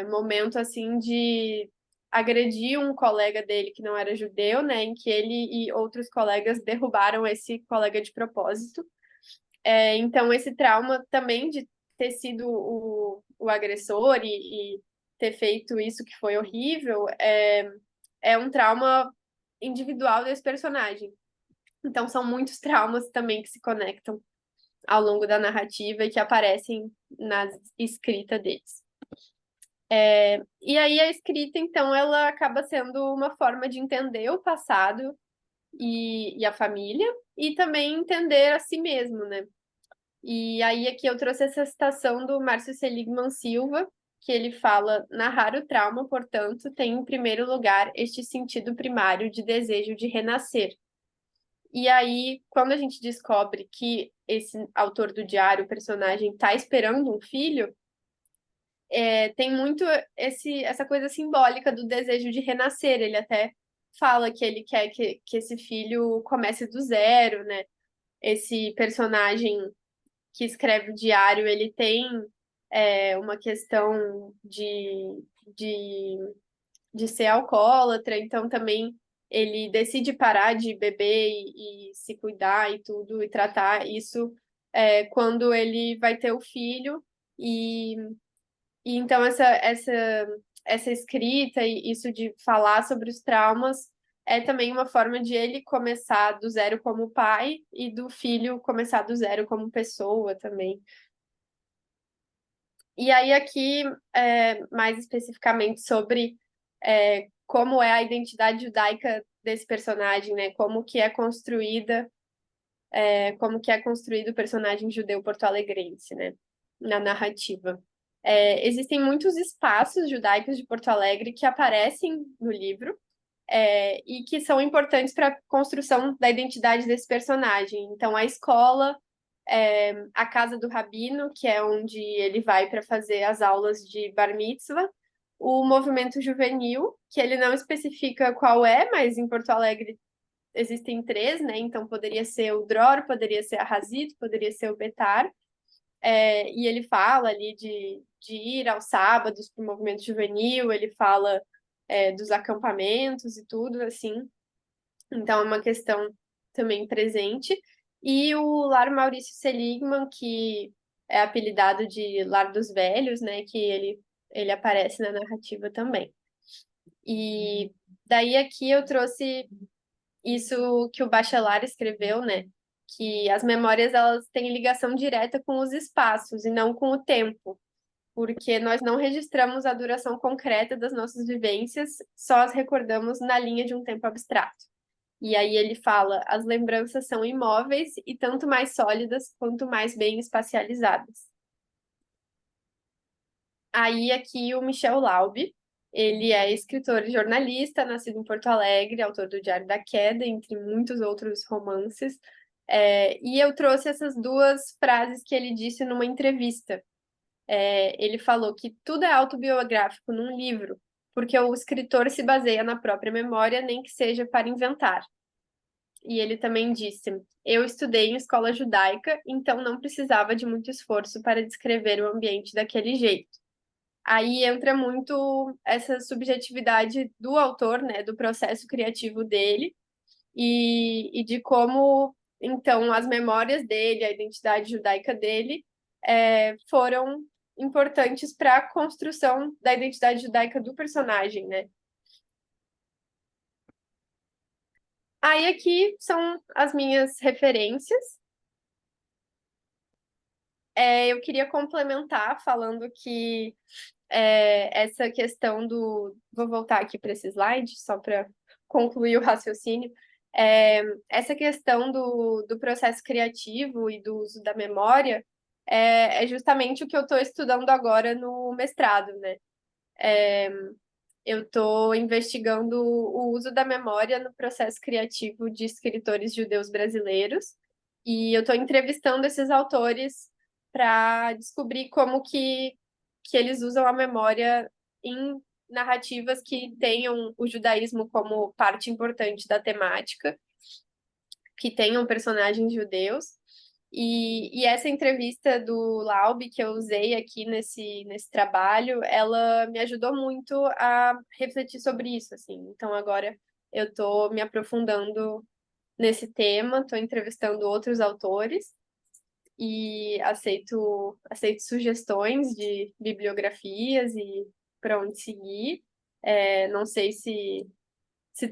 momento assim de agredir um colega dele que não era judeu, né, em que ele e outros colegas derrubaram esse colega de propósito. Então, esse trauma também de ter sido o agressor e ter feito isso que foi horrível é um trauma individual desse personagem. Então, são muitos traumas também que se conectam ao longo da narrativa e que aparecem na escrita deles. E aí a escrita, então, ela acaba sendo uma forma de entender o passado e a família, e também entender a si mesmo, né? E aí aqui eu trouxe essa citação do Márcio Seligman Silva, que ele fala: narrar o trauma, portanto, tem em primeiro lugar este sentido primário de desejo de renascer. E aí, quando a gente descobre que esse autor do diário, o personagem, está esperando um filho, tem muito essa coisa simbólica do desejo de renascer. Ele até fala que ele quer que esse filho comece do zero, né? Esse personagem que escreve o diário, ele tem uma questão de ser alcoólatra, então também ele decide parar de beber e se cuidar e tudo, e tratar isso quando ele vai ter o filho. E então essa escrita e isso de falar sobre os traumas é também uma forma de ele começar do zero como pai e do filho começar do zero como pessoa também. E aí aqui, mais especificamente sobre como é a identidade judaica desse personagem, né? Como que é construído o personagem judeu porto-alegrense, né? Na narrativa. Existem muitos espaços judaicos de Porto Alegre que aparecem no livro e que são importantes para a construção da identidade desse personagem. Então, a escola, a casa do rabino, que é onde ele vai para fazer as aulas de bar mitzvah, o movimento juvenil, que ele não especifica qual é, mas em Porto Alegre existem 3, né? Então, poderia ser o Dror, poderia ser a Hazit, poderia ser o Betar. E ele fala ali de ir aos sábados para o movimento juvenil, ele fala dos acampamentos e tudo, assim. Então, é uma questão também presente. E o Lar Maurício Seligman, que é apelidado de Lar dos Velhos, né? Que ele aparece na narrativa também. E daí aqui eu trouxe isso que o Bachelard escreveu, né? Que as memórias elas têm ligação direta com os espaços e não com o tempo, porque nós não registramos a duração concreta das nossas vivências, só as recordamos na linha de um tempo abstrato. E aí ele fala: as lembranças são imóveis e tanto mais sólidas quanto mais bem espacializadas. Aí aqui o Michel Laube, ele é escritor e jornalista, nascido em Porto Alegre, autor do Diário da Queda, entre muitos outros romances. E eu trouxe essas 2 frases que ele disse numa entrevista. Ele falou que tudo é autobiográfico num livro, porque o escritor se baseia na própria memória, nem que seja para inventar. E ele também disse: eu estudei em escola judaica, então não precisava de muito esforço para descrever o ambiente daquele jeito. Aí entra muito essa subjetividade do autor, né, do processo criativo dele e de como, então, as memórias dele, a identidade judaica dele foram importantes para a construção da identidade judaica do personagem, né? Aí aqui são as minhas referências. Eu queria complementar falando que essa questão do. Vou voltar aqui para esse slide, só para concluir o raciocínio. Essa questão do processo criativo e do uso da memória é justamente o que eu estou estudando agora no mestrado, né? Eu estou investigando o uso da memória no processo criativo de escritores judeus brasileiros, e eu estou entrevistando esses autores para descobrir como que eles usam a memória em narrativas que tenham o judaísmo como parte importante da temática, que tenham personagens judeus. E essa entrevista do Laub que eu usei aqui nesse trabalho, ela me ajudou muito a refletir sobre isso, assim. Então agora eu estou me aprofundando nesse tema, estou entrevistando outros autores e aceito sugestões de bibliografias e para onde seguir. Não sei se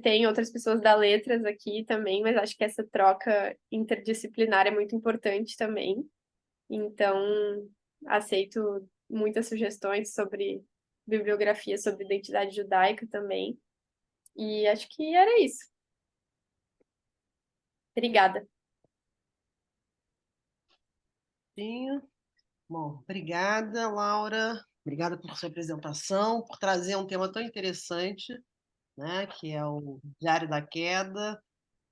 tem outras pessoas da letras aqui também, mas acho que essa troca interdisciplinar é muito importante também. Então, aceito muitas sugestões sobre bibliografia sobre identidade judaica também. E acho que era isso. Obrigada.
Sim. Bom, obrigada, Laura. Obrigada por sua apresentação, por trazer um tema tão interessante, né, que é o Diário da Queda.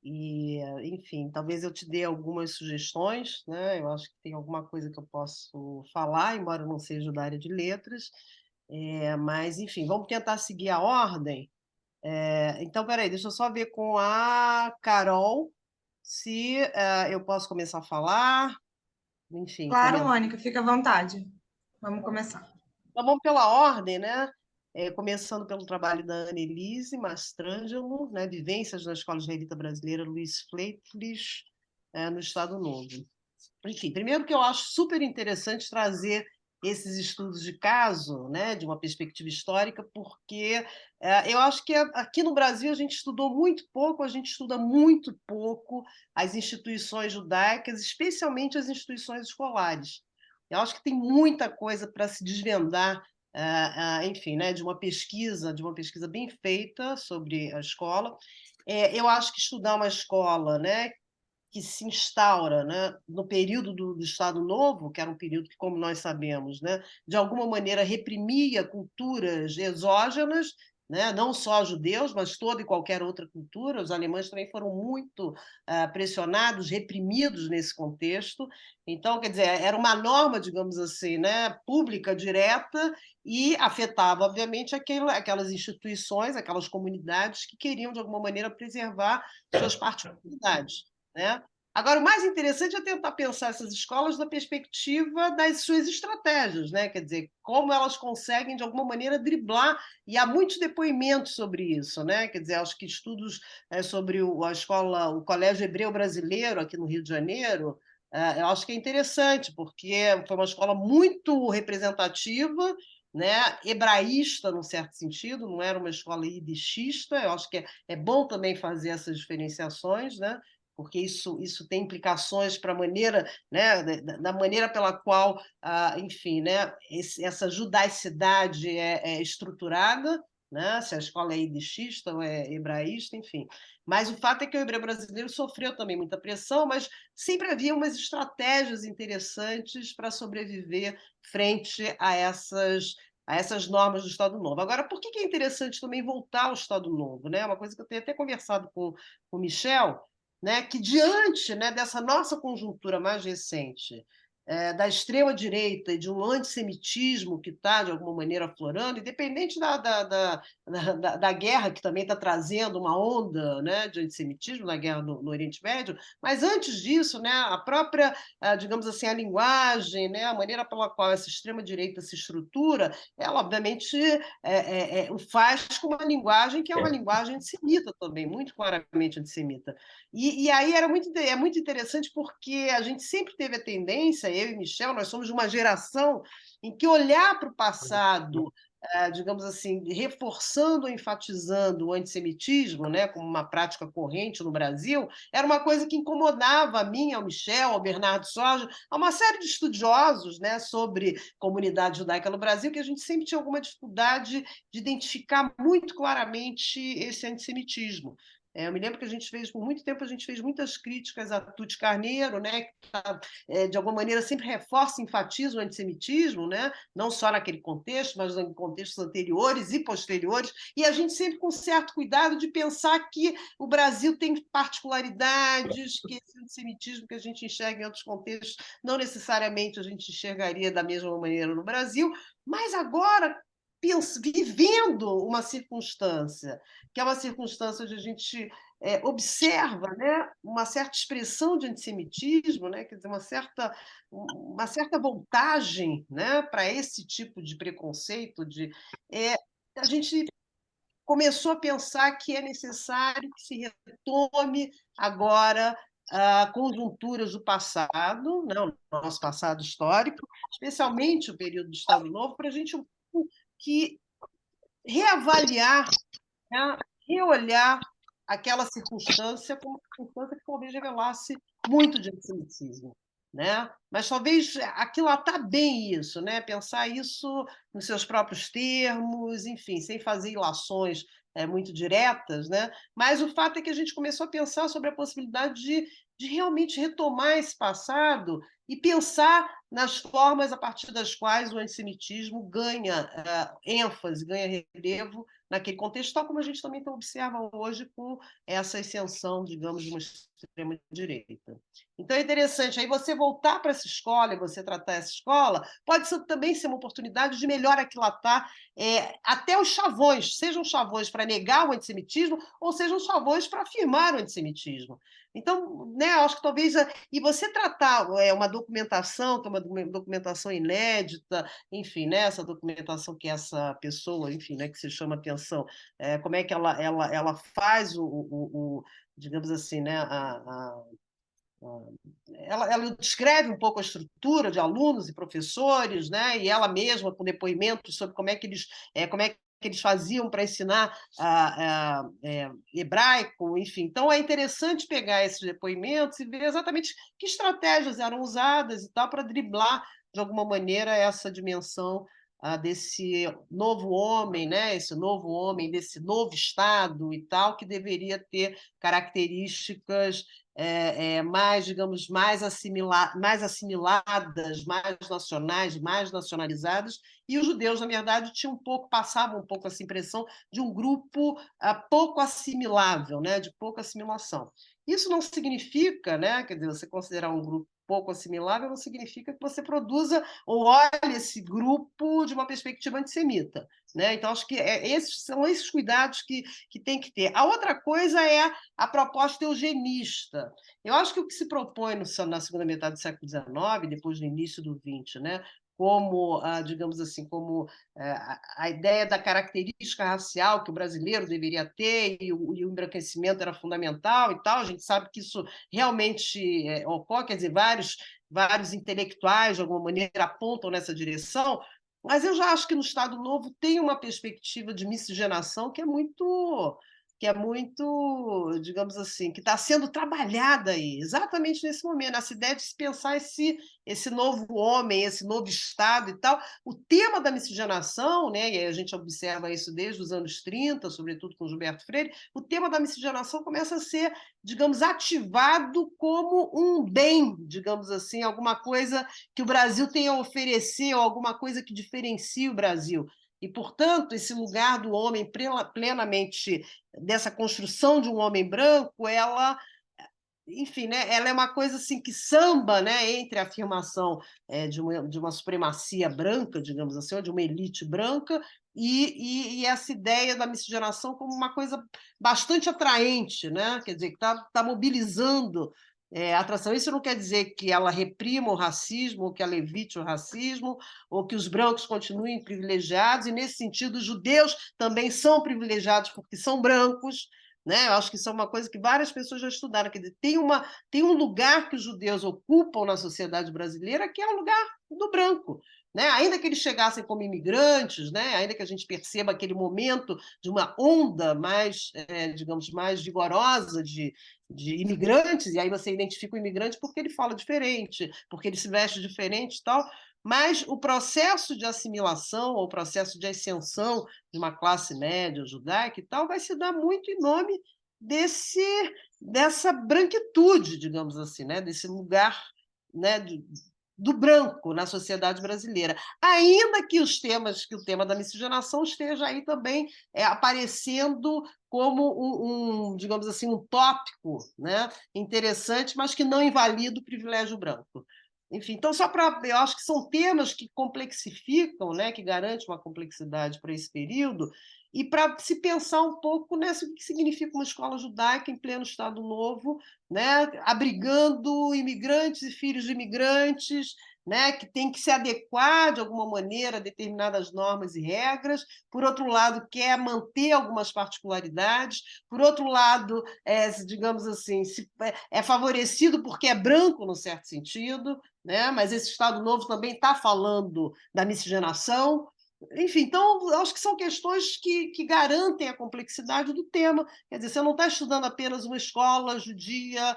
E, enfim, talvez eu te dê algumas sugestões, né? Eu acho que tem alguma coisa que eu posso falar, embora eu não seja da área de letras. Mas, enfim, vamos tentar seguir a ordem. Então, peraí, deixa eu só ver com a Carol se eu posso começar a falar. Enfim,
Claro,
comentar.
Mônica, fica à vontade. Vamos começar.
Então, vamos pela ordem, né? Começando pelo trabalho da Annelise Mastrangelo, né? Vivências na Escola Israelita Brasileira Luiz Fleitas, no Estado Novo. Enfim, primeiro que eu acho super interessante trazer esses estudos de caso, né, de uma perspectiva histórica, porque eu acho que aqui no Brasil a gente estudou muito pouco, a gente estuda muito pouco as instituições judaicas, especialmente as instituições escolares. Eu acho que tem muita coisa para se desvendar, enfim, né, de uma pesquisa bem feita sobre a escola. Eu acho que estudar uma escola, né, que se instaura, né, no período do Estado Novo, que era um período que, como nós sabemos, né, de alguma maneira reprimia culturas exógenas, né, não só judeus, mas toda e qualquer outra cultura. Os alemães também foram muito pressionados, reprimidos nesse contexto. Então, quer dizer, era uma norma, digamos assim, né, pública, direta, e afetava, obviamente, aquelas instituições, aquelas comunidades que queriam, de alguma maneira, preservar suas particularidades. Né? Agora, o mais interessante é tentar pensar essas escolas da perspectiva das suas estratégias, né? Quer dizer, como elas conseguem, de alguma maneira, driblar, e há muitos depoimentos sobre isso, né? Quer dizer, acho que estudos sobre a escola, o Colégio Hebreu Brasileiro, aqui no Rio de Janeiro, eu acho que é interessante, porque foi uma escola muito representativa, né, hebraísta, num certo sentido, não era uma escola yiddishista. Eu acho que é bom também fazer essas diferenciações, né? Porque isso tem implicações para a maneira, né, da maneira pela qual, enfim, né, essa judaicidade é estruturada, né, se a escola é yiddishista ou é hebraísta, enfim. Mas o fato é que o hebreu brasileiro sofreu também muita pressão, mas sempre havia umas estratégias interessantes para sobreviver frente a essas normas do Estado Novo. Agora, por que é interessante também voltar ao Estado Novo? Né? Uma coisa que eu tenho até conversado com o Michel, né, que diante, né, dessa nossa conjuntura mais recente, da extrema-direita e de um antissemitismo que está, de alguma maneira, aflorando, independente da guerra, que também está trazendo uma onda, né, de antissemitismo na guerra no Oriente Médio, mas antes disso, né, a própria, digamos assim, a linguagem, né, a maneira pela qual essa extrema-direita se estrutura, ela, obviamente, o faz com uma linguagem que é uma linguagem antissemita também, muito claramente antissemita. E aí é muito interessante, porque a gente sempre teve a tendência, eu e Michel, nós somos de uma geração em que olhar para o passado digamos assim, reforçando ou enfatizando o antissemitismo, né, como uma prática corrente no Brasil, era uma coisa que incomodava a mim, ao Michel, ao Bernardo Sorge, a uma série de estudiosos, né, sobre comunidade judaica no Brasil, que a gente sempre tinha alguma dificuldade de identificar muito claramente esse antissemitismo. Eu me lembro que a gente fez, por muito tempo, a gente fez muitas críticas a Tuti Carneiro, né, que de alguma maneira sempre reforça e enfatiza o antissemitismo, né, não só naquele contexto, mas em contextos anteriores e posteriores, e a gente sempre com certo cuidado de pensar que o Brasil tem particularidades, que esse antissemitismo que a gente enxerga em outros contextos, não necessariamente a gente enxergaria da mesma maneira no Brasil, mas agora, vivendo uma circunstância, que é uma circunstância onde a gente observa, né, uma certa expressão de antissemitismo, né, quer dizer, uma certa voltagem, né, para esse tipo de preconceito, a gente começou a pensar que é necessário que se retome agora conjunturas do passado, né, o nosso passado histórico, especialmente o período do Estado Novo, para a gente que reavaliar, né, reolhar aquela circunstância como uma circunstância que talvez revelasse muito de antissemitismo, né? Mas talvez aquilatar bem isso, né? Pensar isso nos seus próprios termos, enfim, sem fazer ilações muito diretas, né? Mas o fato é que a gente começou a pensar sobre a possibilidade de realmente retomar esse passado e pensar nas formas a partir das quais o antissemitismo ganha ênfase, ganha relevo naquele contexto, tal como a gente também observa hoje com essa ascensão, digamos, de uma extrema-direita. Então é interessante, aí você voltar para essa escola e você tratar essa escola, pode também ser uma oportunidade de melhor aquilatar até os chavões, sejam chavões para negar o antissemitismo ou sejam chavões para afirmar o antissemitismo. Então, né, acho que talvez... E você tratar uma documentação, que é uma documentação inédita, enfim, né, essa documentação que essa pessoa, enfim, né, que se chama atenção, como é que ela faz digamos assim, né, ela descreve um pouco a estrutura de alunos e professores, né, e ela mesma com depoimentos sobre como é que eles faziam para ensinar hebraico, enfim. Então, é interessante pegar esses depoimentos e ver exatamente que estratégias eram usadas e tal para driblar, de alguma maneira, essa dimensão desse novo homem, né? Esse novo homem, desse novo Estado e tal, que deveria ter características mais, digamos, mais assimiladas, mais nacionais, mais nacionalizadas, e os judeus, na verdade, passavam um pouco essa impressão de um grupo pouco assimilável, né, de pouca assimilação. Isso não significa, né, quer dizer, você considerar um grupo pouco assimilável não significa que você produza ou olhe esse grupo de uma perspectiva antissemita, né? Então, acho que são esses cuidados que tem que ter. A outra coisa é a proposta eugenista. Eu acho que o que se propõe na segunda metade do século XIX, depois do início do XX, né, como, digamos assim, como a ideia da característica racial que o brasileiro deveria ter e o embranquecimento era fundamental e tal, a gente sabe que isso realmente ocorre, quer dizer, vários intelectuais, de alguma maneira, apontam nessa direção, mas eu já acho que no Estado Novo tem uma perspectiva de miscigenação que é muito, digamos assim, que está sendo trabalhada aí, exatamente nesse momento, essa ideia de se pensar esse novo homem, esse novo Estado e tal. O tema da miscigenação, né, e a gente observa isso desde os anos 30, sobretudo com Gilberto Freire, o tema da miscigenação começa a ser, digamos, ativado como um bem, digamos assim, alguma coisa que o Brasil tem a oferecer, ou alguma coisa que diferencia o Brasil. E, portanto, esse lugar do homem plenamente, dessa construção de um homem branco, enfim, né, ela é uma coisa assim que samba, né, entre a afirmação de uma supremacia branca, digamos assim, ou de uma elite branca, e essa ideia da miscigenação como uma coisa bastante atraente, né? Quer dizer, que está mobilizando a atração. Isso não quer dizer que ela reprima o racismo, ou que ela evite o racismo, ou que os brancos continuem privilegiados, e, nesse sentido, os judeus também são privilegiados porque são brancos, né? Eu acho que isso é uma coisa que várias pessoas já estudaram. Quer dizer, tem um lugar que os judeus ocupam na sociedade brasileira que é o lugar do branco. né? Ainda que eles chegassem como imigrantes, né? Ainda que a gente perceba aquele momento de uma onda mais, digamos, mais vigorosa de imigrantes, e aí você identifica o imigrante porque ele fala diferente, porque ele se veste diferente e tal, mas o processo de assimilação, ou o processo de ascensão de uma classe média judaica e tal, vai se dar muito em nome dessa branquitude, digamos assim, né? Desse lugar, né, do branco na sociedade brasileira. Ainda que o tema da miscigenação esteja aí também aparecendo como digamos assim, um tópico, né, interessante, mas que não invalida o privilégio branco. Enfim, então, eu acho que são temas que complexificam, né, que garantem uma complexidade para esse período, e para se pensar um pouco nessa, o que significa uma escola judaica em pleno Estado Novo, né, abrigando imigrantes e filhos de imigrantes, né, que tem que se adequar de alguma maneira a determinadas normas e regras, por outro lado, quer manter algumas particularidades, por outro lado, digamos assim, é favorecido porque é branco, no certo sentido, né, mas esse Estado Novo também está falando da miscigenação. Enfim, então, acho que são questões que garantem a complexidade do tema. Quer dizer, você não está estudando apenas uma escola judia,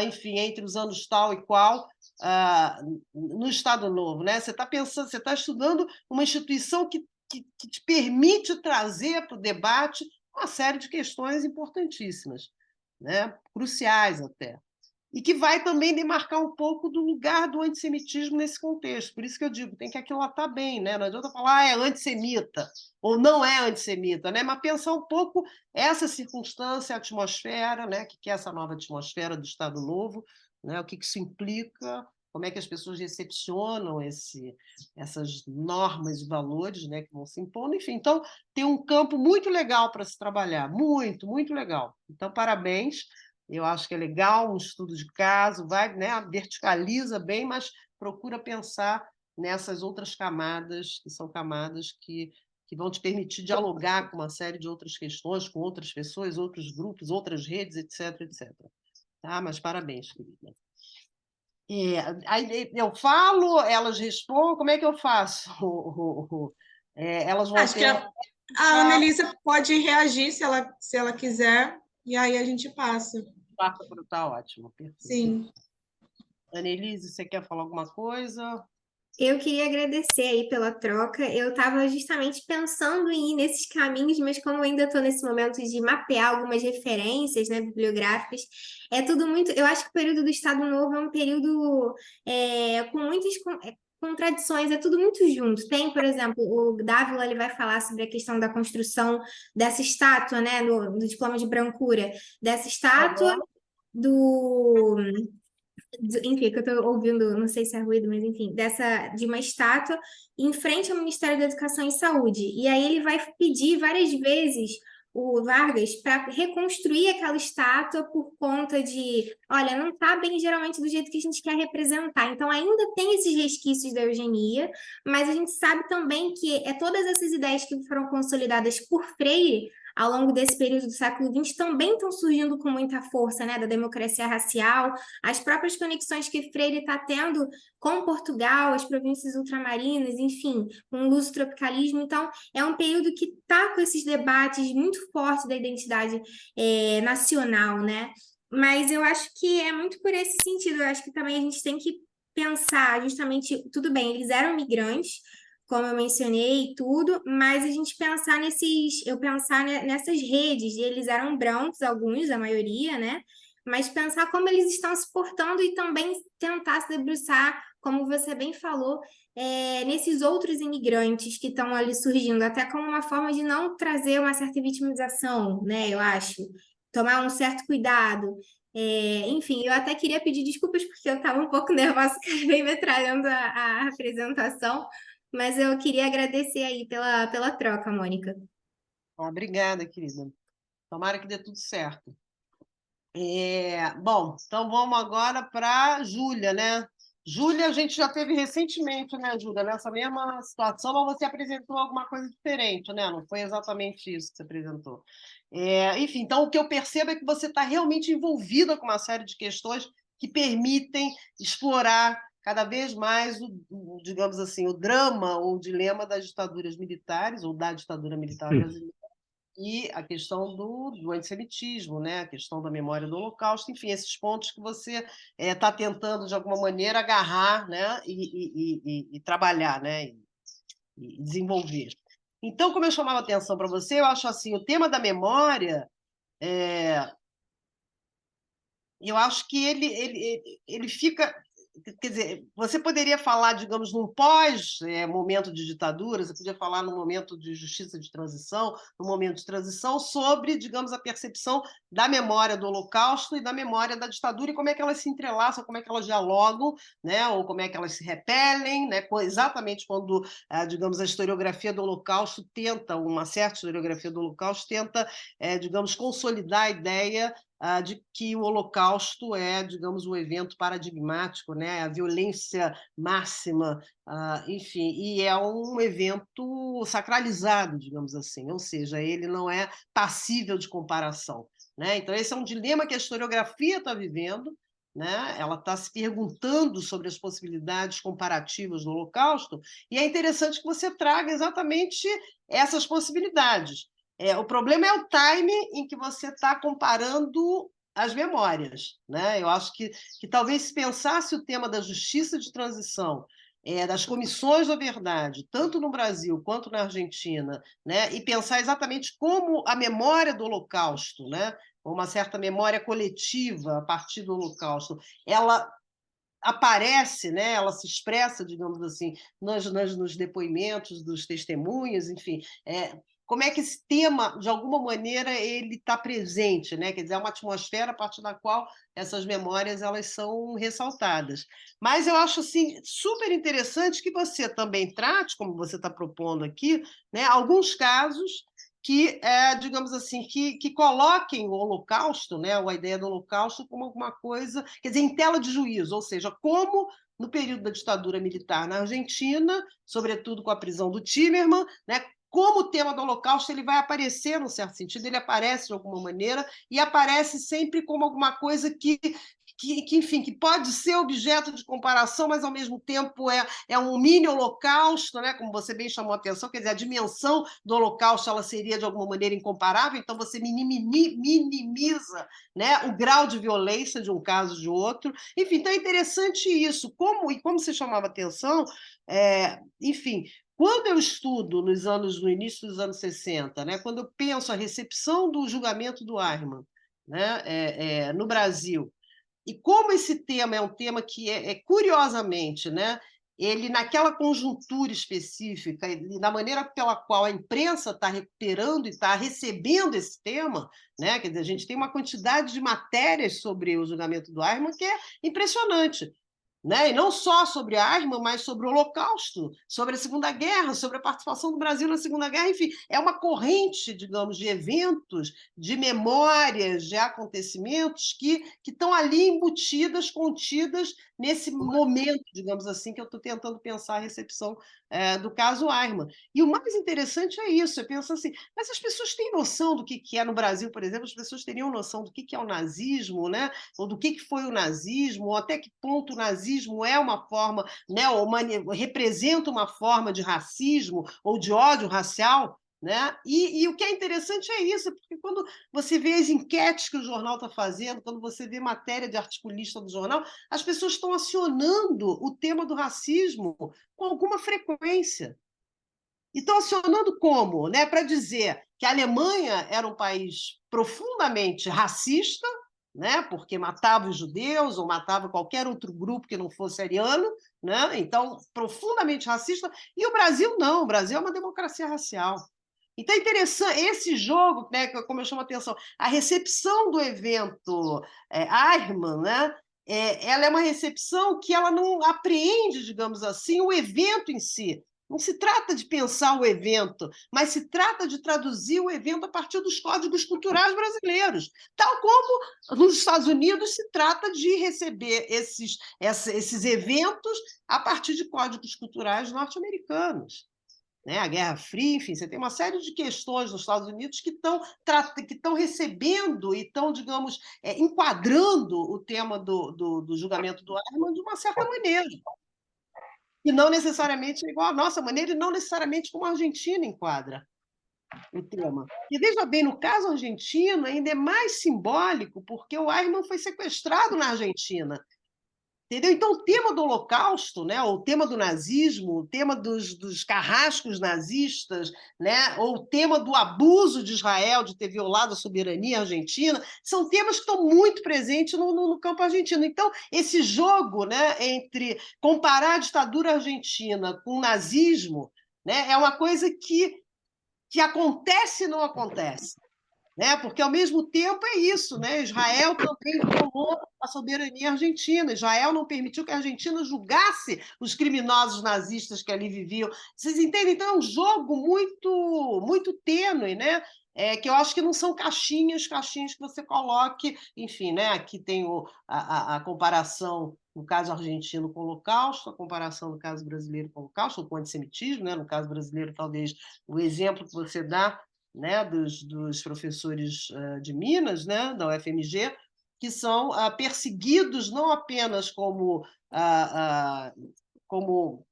enfim, entre os anos tal e qual, no Estado Novo, né? Você está pensando, você está estudando uma instituição que te permite trazer para o debate uma série de questões importantíssimas, né? Cruciais até. E que vai também demarcar um pouco do lugar do antissemitismo nesse contexto. Por isso que eu digo, tem que aquilatar bem, né? Não adianta falar, é antissemita, ou não é antissemita, né? Mas pensar um pouco essa circunstância, a atmosfera, né? O que é essa nova atmosfera do Estado Novo, né? O que isso implica, como é que as pessoas recepcionam essas normas e valores, né, que vão se impondo. Enfim, então, tem um campo muito legal para se trabalhar, muito, muito legal. Então, parabéns. Eu acho que é legal um estudo de caso, vai, né, verticaliza bem, mas procura pensar nessas outras camadas, que são camadas que vão te permitir dialogar com uma série de outras questões, com outras pessoas, outros grupos, outras redes, etc, etc. Tá? Mas parabéns, querida. Aí eu falo, elas respondem, como é que eu faço? Elas vão
Acho que a Annelisa pode reagir se ela quiser, e aí a gente passa.
Tá ótimo, perfeito.
Sim.
Annelise, você quer falar alguma coisa?
Eu queria agradecer aí pela troca. Eu estava justamente pensando em ir nesses caminhos, mas como eu ainda estou nesse momento de mapear algumas referências, né, bibliográficas, é tudo muito. Eu acho que o período do Estado Novo é um período com muitas contradições, é tudo muito junto. Tem, por exemplo, o Dávila ele vai falar sobre a questão da construção dessa estátua, né, do diploma de brancura, dessa estátua enfim, que eu estou ouvindo, não sei se é ruído, mas enfim, de uma estátua em frente ao Ministério da Educação e Saúde. E aí ele vai pedir várias vezes o Vargas para reconstruir aquela estátua por conta de, olha, não está bem geralmente do jeito que a gente quer representar. Então ainda tem esses resquícios da eugenia, mas a gente sabe também que todas essas ideias que foram consolidadas por Freire ao longo desse período do século XX também estão surgindo com muita força, né, da democracia racial, as próprias conexões que Freire está tendo com Portugal, as províncias ultramarinas, enfim, com o luso-tropicalismo. Então, é um período que está com esses debates muito fortes da identidade nacional, né? Mas eu acho que é muito por esse sentido. Eu acho que também a gente tem que pensar justamente, tudo bem, eles eram migrantes, como eu mencionei e tudo, mas a gente pensar nessas redes, eles eram brancos, alguns, a maioria, né? Mas pensar como eles estão se portando e também tentar se debruçar, como você bem falou, nesses outros imigrantes que estão ali surgindo, até como uma forma de não trazer uma certa vitimização, né? Eu acho, tomar um certo cuidado. Enfim, eu até queria pedir desculpas porque eu estava um pouco nervosa, acabei metralhando a apresentação, mas eu queria agradecer aí pela troca, Mônica.
Obrigada, querida. Tomara que dê tudo certo. Bom, então vamos agora para a Júlia, né? Júlia, a gente já teve recentemente, né, Júlia, nessa mesma situação, mas você apresentou alguma coisa diferente, né? Não foi exatamente isso que você apresentou. Enfim, então o que eu percebo é que você está realmente envolvida com uma série de questões que permitem explorar cada vez mais digamos assim, o drama ou o dilema das ditaduras militares, ou da ditadura militar brasileira, e a questão do antissemitismo, né? A questão da memória do Holocausto, enfim, esses pontos que você está tentando, de alguma maneira, agarrar, né? E trabalhar, né? E desenvolver. Então, como eu chamava atenção para você, eu acho assim, o tema da memória, eu acho que ele fica... Quer dizer, você poderia falar, digamos, num pós-momento de ditadura, você podia falar num momento de justiça de transição, num momento de transição, sobre, digamos, a percepção da memória do Holocausto e da memória da ditadura, e como é que elas se entrelaçam, como é que elas dialogam, né? Ou como é que elas se repelem, né? Exatamente quando, digamos, a historiografia do Holocausto tenta, uma certa historiografia do Holocausto tenta, digamos, consolidar a ideia de que o Holocausto é, digamos, um evento paradigmático, né? A violência máxima, enfim, e é um evento sacralizado, digamos assim, ou seja, ele não é passível de comparação, né? Então, esse é um dilema que a historiografia está vivendo, né? Ela está se perguntando sobre as possibilidades comparativas do Holocausto, e é interessante que você traga exatamente essas possibilidades. O problema é o time em que você está comparando as memórias, né? Eu acho que talvez se pensasse o tema da justiça de transição, das comissões da verdade, tanto no Brasil quanto na Argentina, né? E pensar exatamente como a memória do Holocausto, né? Uma certa memória coletiva a partir do Holocausto, ela aparece, né? Ela se expressa, digamos assim, nos depoimentos dos testemunhas, enfim, como é que esse tema, de alguma maneira, ele está presente, né? Quer dizer, é uma atmosfera a partir da qual essas memórias elas são ressaltadas. Mas eu acho assim, super interessante que você também trate, como você está propondo aqui, né, alguns casos que, digamos assim, que coloquem o Holocausto, né, a ideia do Holocausto como alguma coisa, quer dizer, em tela de juízo, ou seja, como no período da ditadura militar na Argentina, sobretudo com a prisão do Timerman, né, como o tema do Holocausto ele vai aparecer, num certo sentido, ele aparece de alguma maneira, e aparece sempre como alguma coisa que enfim, que pode ser objeto de comparação, mas, ao mesmo tempo, é um mini holocausto, né? Como você bem chamou a atenção, quer dizer, a dimensão do holocausto ela seria, de alguma maneira, incomparável, então você minimiza, né, o grau de violência de um caso de outro. Enfim, então é interessante isso. Como você chamava a atenção, enfim, quando eu estudo no início dos anos 60, né, quando eu penso a recepção do julgamento do Eichmann, né, no Brasil, e como esse tema é um tema que curiosamente, né, ele naquela conjuntura específica e na maneira pela qual a imprensa está recuperando e está recebendo esse tema, né, quer dizer, a gente tem uma quantidade de matérias sobre o julgamento do Eichmann que é impressionante. Né? E não só sobre a Eichmann, mas sobre o Holocausto, sobre a Segunda Guerra, sobre a participação do Brasil na Segunda Guerra, enfim, é uma corrente, digamos, de eventos, de memórias, de acontecimentos que estão ali embutidas, contidas nesse momento, digamos assim, que eu estou tentando pensar a recepção do caso Eichmann. E o mais interessante é isso, eu penso assim, mas as pessoas têm noção do que é no Brasil, por exemplo, as pessoas teriam noção do que é o nazismo, né? Ou do que foi o nazismo, ou até que ponto o nazismo é uma forma, né, ou representa uma forma de racismo ou de ódio racial, né? E o que é interessante é isso, porque quando você vê as enquetes que o jornal está fazendo, quando você vê matéria de articulista do jornal, as pessoas estão acionando o tema do racismo com alguma frequência. E estão acionando como? Né? Para dizer que a Alemanha era um país profundamente racista, né? Porque matava os judeus ou matava qualquer outro grupo que não fosse ariano, né? Então, profundamente racista, e o Brasil não, o Brasil é uma democracia racial. Então é interessante, esse jogo, né, como eu chamo a atenção, a recepção do evento Eichmann, né, ela é uma recepção que ela não apreende, digamos assim, o evento em si. Não se trata de pensar o evento, mas se trata de traduzir o evento a partir dos códigos culturais brasileiros, tal como nos Estados Unidos se trata de receber esses eventos a partir de códigos culturais norte-americanos. né, a Guerra Fria, enfim, você tem uma série de questões nos Estados Unidos que estão recebendo e estão, digamos, enquadrando o tema do julgamento do Eichmann de uma certa maneira. E não necessariamente igual à nossa maneira, e não necessariamente como a Argentina enquadra o tema. E veja bem, no caso argentino, ainda é mais simbólico, porque o Eichmann foi sequestrado na Argentina. Entendeu? Então, o tema do Holocausto, né, o tema do nazismo, o tema dos carrascos nazistas, né, ou o tema do abuso de Israel de ter violado a soberania argentina, são temas que estão muito presentes no campo argentino. Então, esse jogo, né, entre comparar a ditadura argentina com o nazismo, né, é uma coisa que acontece e não acontece. Né? Porque, ao mesmo tempo, é isso, né? Israel também violou a soberania argentina. Israel não permitiu que a Argentina julgasse os criminosos nazistas que ali viviam. Vocês entendem? Então, é um jogo muito tênue, né? Que eu acho que não são caixinhas que você coloque. Enfim, né? Aqui tem a comparação, no caso argentino, com o Holocausto, a comparação no caso brasileiro com o Holocausto, ou com o antissemitismo, né? No caso brasileiro, talvez o exemplo que você dá, né, dos professores de Minas, né, da UFMG, que são perseguidos não apenas como como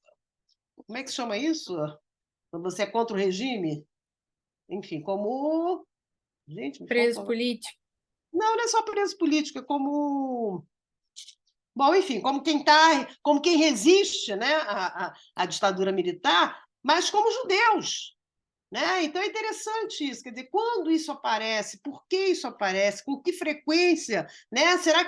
é que se chama isso? Quando você é contra o regime? Enfim, como... Gente,
Preso político.
Não é só preso político, é como... Bom, enfim, como quem resiste, né, à ditadura militar, mas como judeus. Né? Então é interessante isso, quer dizer, quando isso aparece, por que isso aparece, com que frequência, né? Será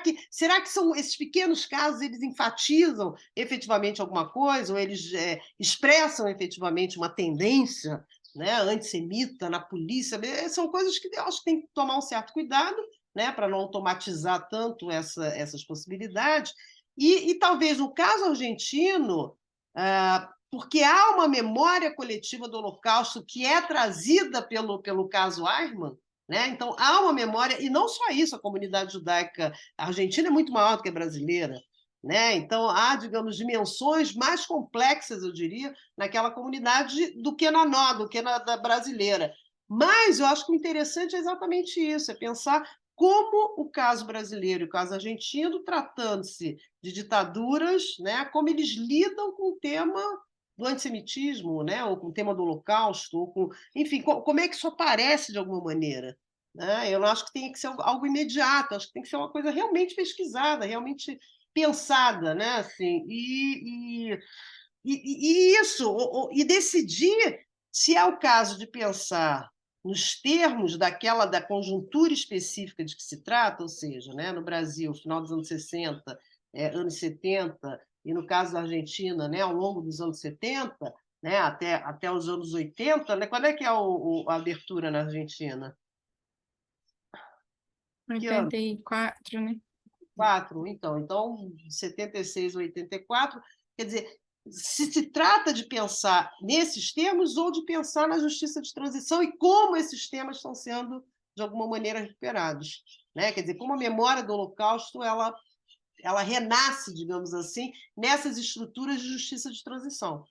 que são esses pequenos casos, eles enfatizam efetivamente alguma coisa, ou eles expressam efetivamente uma tendência, né, antissemita na polícia? São coisas que eu acho que tem que tomar um certo cuidado, né, para não automatizar tanto essas possibilidades. E talvez no caso argentino, porque há uma memória coletiva do Holocausto que é trazida pelo caso Eichmann, né? Então, há uma memória, e não só isso, a comunidade judaica argentina é muito maior do que a brasileira. Né? Então, há, digamos, dimensões mais complexas, eu diria, naquela comunidade do que na da brasileira. Mas eu acho que o interessante é exatamente isso, é pensar como o caso brasileiro e o caso argentino, tratando-se de ditaduras, né, como eles lidam com o tema do antissemitismo, né, ou com o tema do Holocausto, ou com, enfim, como é que isso aparece de alguma maneira? Né? Eu não acho que tem que ser algo imediato, acho que tem que ser uma coisa realmente pesquisada, realmente pensada, né? Assim, e isso, e decidir se é o caso de pensar nos termos da conjuntura específica de que se trata, ou seja, né, no Brasil, final dos anos 60, anos 70, e no caso da Argentina, né, ao longo dos anos 70, né, até os anos 80, né, quando é que é a abertura na Argentina?
84, né?
4, então 76 ou 84, quer dizer, se trata de pensar nesses termos ou de pensar na justiça de transição e como esses temas estão sendo, de alguma maneira, recuperados. Né? Quer dizer, como a memória do Holocausto ela renasce, digamos assim, nessas estruturas de justiça de transição,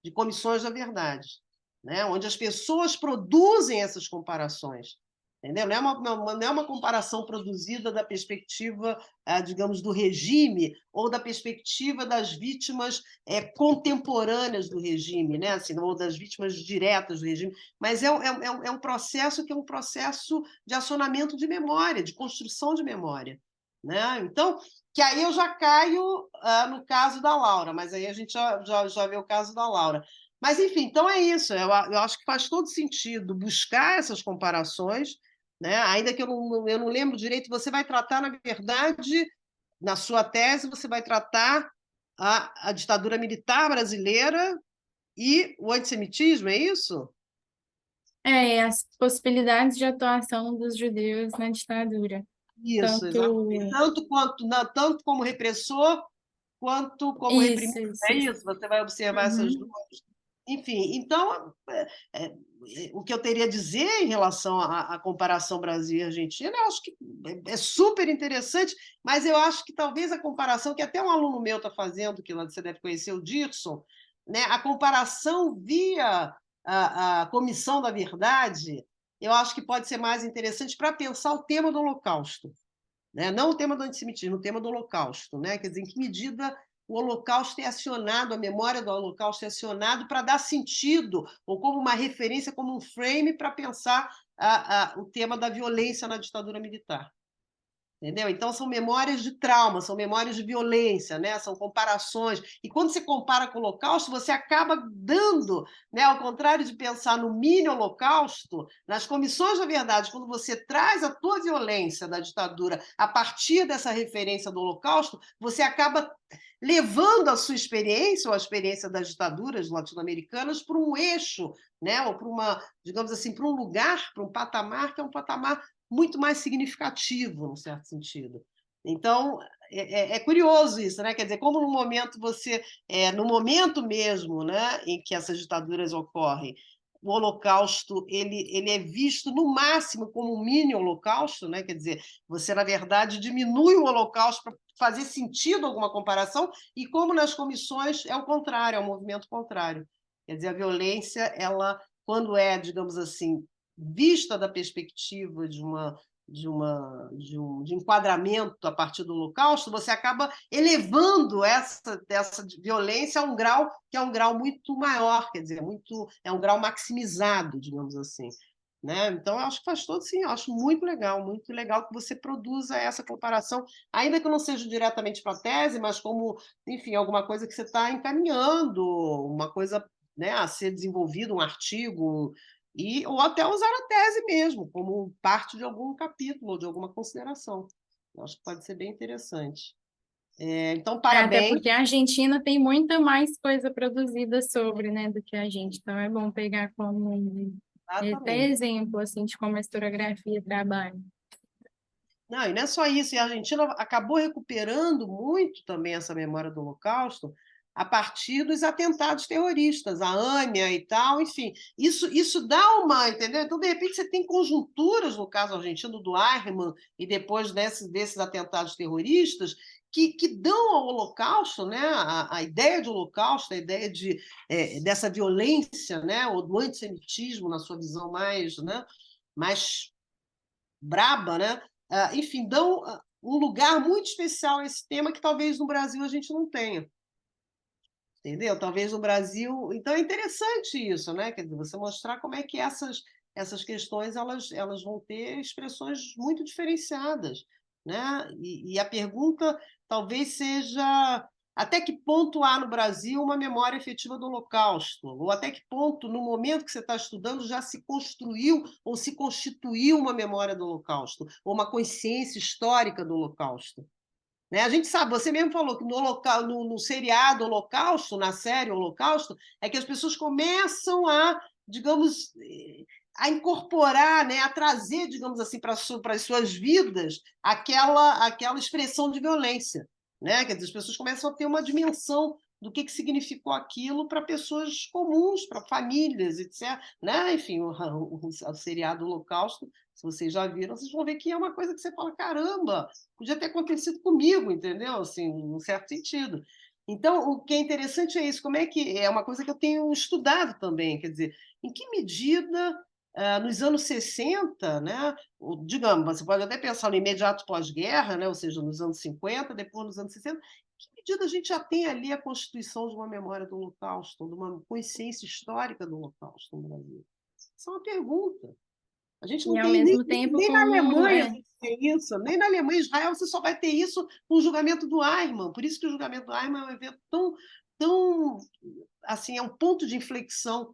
de comissões da verdade, né? Onde as pessoas produzem essas comparações. Entendeu? Não é uma comparação produzida da perspectiva, digamos, do regime ou da perspectiva das vítimas contemporâneas do regime, né? Assim, ou das vítimas diretas do regime, mas é um processo que é um processo de acionamento de memória, de construção de memória. Né? Então, que aí eu já caio no caso da Laura, mas aí a gente já vê o caso da Laura. Mas, enfim, então é isso. Eu acho que faz todo sentido buscar essas comparações, né? Ainda que eu não lembro direito, você vai tratar, na verdade, na sua tese, você vai tratar a ditadura militar brasileira e o antissemitismo, é isso?
As possibilidades de atuação dos judeus na ditadura.
Isso, exatamente. Tanto como repressor, quanto como reprimidor. É isso, você vai observar essas duas. Enfim, então, o que eu teria a dizer em relação à comparação Brasil e Argentina, eu acho que é super interessante, mas eu acho que talvez a comparação, que até um aluno meu está fazendo, que você deve conhecer, o Dirson, né, a comparação via a Comissão da Verdade, eu acho que pode ser mais interessante para pensar o tema do Holocausto, né? Não o tema do antissemitismo, o tema do Holocausto, né? Quer dizer, em que medida o Holocausto é acionado, a memória do Holocausto é acionado para dar sentido, ou como uma referência, como um frame para pensar o tema da violência na ditadura militar. Entendeu? Então, são memórias de trauma, são memórias de violência, né? São comparações. E quando você compara com o Holocausto, você acaba dando, né? Ao contrário de pensar no mini-Holocausto, nas comissões da verdade, quando você traz a tua violência da ditadura a partir dessa referência do Holocausto, você acaba levando a sua experiência, ou a experiência das ditaduras latino-americanas, para um eixo, né? Ou para uma, digamos assim, para um lugar, para um patamar que é um patamar muito mais significativo, num certo sentido. Então, é curioso isso, né? Quer dizer, como no momento no momento mesmo, né, em que essas ditaduras ocorrem, o Holocausto ele é visto no máximo como um mini Holocausto, né? Quer dizer, você na verdade diminui o Holocausto para fazer sentido alguma comparação, e como nas comissões é o contrário, é o movimento contrário. Quer dizer, a violência, ela, quando é, digamos assim, vista da perspectiva de um enquadramento a partir do Holocausto, você acaba elevando essa violência a um grau que é um grau muito maior, quer dizer, é um grau maximizado, digamos assim. Né? Então, eu acho que faz todo sim, eu acho muito legal que você produza essa comparação, ainda que não seja diretamente para a tese, mas como, enfim, alguma coisa que você está encaminhando, uma coisa, né, a ser desenvolvido, um artigo, ou até usar a tese mesmo, como parte de algum capítulo, ou de alguma consideração. Eu acho que pode ser bem interessante. Então,
Até
parabéns.
porque a Argentina tem muita mais coisa produzida sobre, né, do que a gente. Então, é bom pegar como até exemplo, assim, de como a historiografia trabalha.
Não, e não é só isso, e a Argentina acabou recuperando muito também essa memória do Holocausto a partir dos atentados terroristas, a AMIA e tal, enfim, isso dá uma, entendeu? Então, de repente, você tem conjunturas, no caso argentino, do Eichmann, e depois desses atentados terroristas, que dão ao Holocausto, né, a ideia de Holocausto, a ideia dessa violência, né, ou do antissemitismo, na sua visão mais braba, né? Enfim, dão um lugar muito especial a esse tema que talvez no Brasil a gente não tenha. Entendeu? Talvez no Brasil. Então é interessante isso, né? Quer dizer, você mostrar como é que essas questões elas vão ter expressões muito diferenciadas. Né? E a pergunta talvez seja até que ponto há no Brasil uma memória efetiva do Holocausto? Ou até que ponto, no momento que você está estudando, já se construiu ou se constituiu uma memória do Holocausto? Ou uma consciência histórica do Holocausto? Né? A gente sabe, você mesmo falou que no seriado Holocausto, na série Holocausto, é que as pessoas começam a, digamos, a incorporar, né, a trazer, digamos assim, para as suas vidas aquela expressão de violência. Né? Quer dizer, as pessoas começam a ter uma dimensão do que significou aquilo para pessoas comuns, para famílias, etc. Né? Enfim, o seriado Holocausto, se vocês já viram, vocês vão ver que é uma coisa que você fala, caramba, podia ter acontecido comigo, entendeu? Assim, num certo sentido. Então, o que é interessante é isso, como é que é uma coisa que eu tenho estudado também, quer dizer, em que medida, nos anos 60, né, digamos, você pode até pensar no imediato pós-guerra, né, ou seja, nos anos 50, depois nos anos 60, em que medida a gente já tem ali a constituição de uma memória do Holocausto, de uma consciência histórica do Holocausto no Brasil? Isso é uma pergunta. A gente não
E ao
tem
mesmo tempo
nem na
como
Alemanha a gente tem isso, nem na Alemanha e Israel você só vai ter isso com o julgamento do Eichmann. Por isso que o julgamento do Eichmann é um evento tão assim, é um ponto de inflexão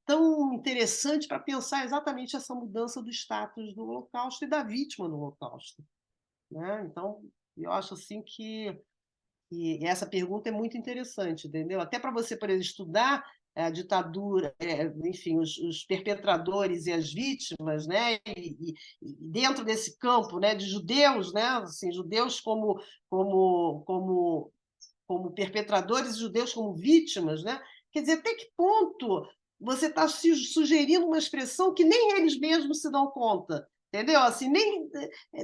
tão interessante para pensar exatamente essa mudança do status do Holocausto e da vítima do Holocausto. Né? Então, eu acho assim que essa pergunta é muito interessante, entendeu? Até para você, por exemplo, estudar a ditadura, enfim, os perpetradores e as vítimas, né? E dentro desse campo, né, de judeus, né? Assim, judeus como perpetradores, judeus como vítimas, né? Quer dizer, até que ponto você está sugerindo uma expressão que nem eles mesmos se dão conta, entendeu? Assim,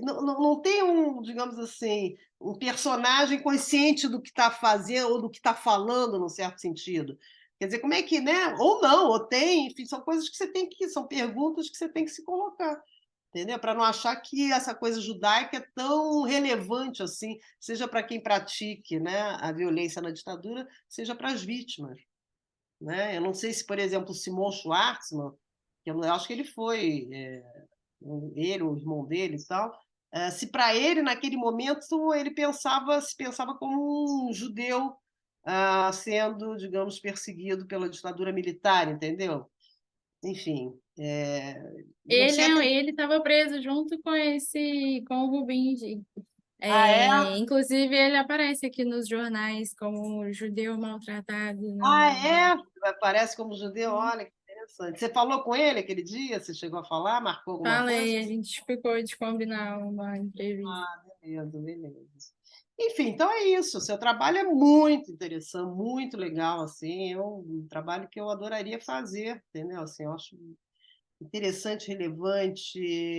não tem digamos assim, um personagem consciente do que está fazendo ou do que está falando, num certo sentido. Quer dizer, como é que, né? Ou não, ou tem, enfim, são coisas que você tem que, são perguntas que você tem que se colocar, entendeu? Para não achar que essa coisa judaica é tão relevante assim, seja para quem pratique, né, a violência na ditadura, seja para as vítimas, né? Eu não sei se, por exemplo, Simon Schwarzman, que eu acho que ele foi, ele, o irmão dele e tal, se para ele, naquele momento, ele se pensava como um judeu sendo, digamos, perseguido pela ditadura militar, entendeu? Enfim, não sei até...
Ele estava preso junto com o Rubingi.
Ah, é?
Inclusive, ele aparece aqui nos jornais como judeu maltratado.
Ah, é? Aparece como judeu, olha que interessante. Você falou com ele aquele dia? Você chegou a falar? Marcou alguma coisa?
Falei, a gente ficou de combinar uma entrevista.
Ah, beleza, beleza. Enfim, então é isso. O seu trabalho é muito interessante, muito legal, assim. É um trabalho que eu adoraria fazer, entendeu? Assim, eu acho interessante, relevante,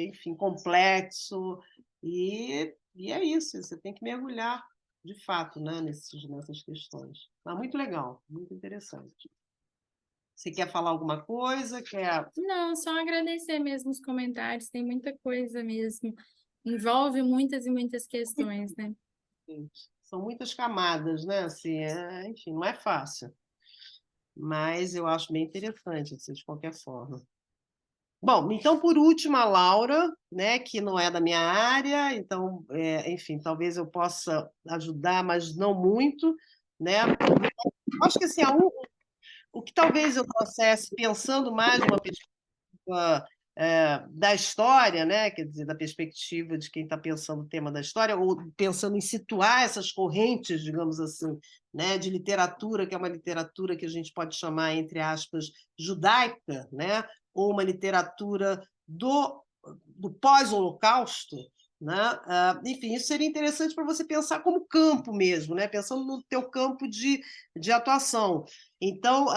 enfim, complexo. E é isso, você tem que mergulhar, de fato, né, nessas questões. Mas muito legal, muito interessante. Você quer falar alguma coisa? Quer...
Não, só agradecer mesmo os comentários, tem muita coisa mesmo. Envolve muitas e muitas questões, né?
São muitas camadas, né? Assim, enfim, não é fácil. Mas eu acho bem interessante, assim, de qualquer forma. Bom, então, por último, a Laura, né, que não é da minha área, então, enfim, talvez eu possa ajudar, mas não muito, né? Acho que assim, o que talvez eu trouxesse, pensando mais numa perspectiva da história, né? Quer dizer, da perspectiva de quem está pensando o tema da história, ou pensando em situar essas correntes, digamos assim, né? De literatura, que é uma literatura que a gente pode chamar, entre aspas, judaica, né? Ou uma literatura do pós-holocausto, né? Enfim, isso seria interessante para você pensar como campo mesmo, né? Pensando no teu campo de atuação. Então,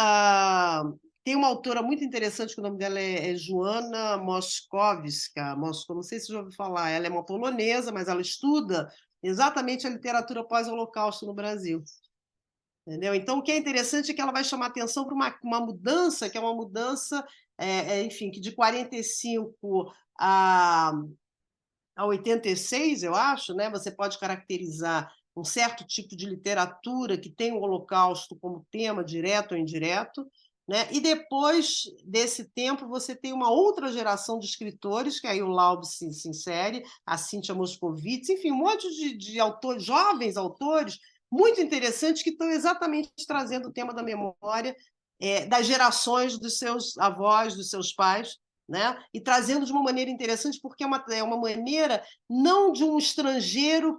tem uma autora muito interessante, que o nome dela é Joanna Moskowska, não sei se você já ouviu falar, ela é uma polonesa, mas ela estuda exatamente a literatura pós-holocausto no Brasil. Entendeu? Então, o que é interessante é que ela vai chamar atenção para uma mudança, que é uma mudança, enfim, que de 45 a 86, eu acho, né? Você pode caracterizar um certo tipo de literatura que tem o Holocausto como tema, direto ou indireto, né? E depois desse tempo você tem uma outra geração de escritores, que aí o Laub se insere, a Cíntia Moscovitz, enfim, um monte de autores, jovens autores, muito interessantes, que estão exatamente trazendo o tema da memória das gerações dos seus avós, dos seus pais, né? E trazendo de uma maneira interessante, porque é uma maneira não de um estrangeiro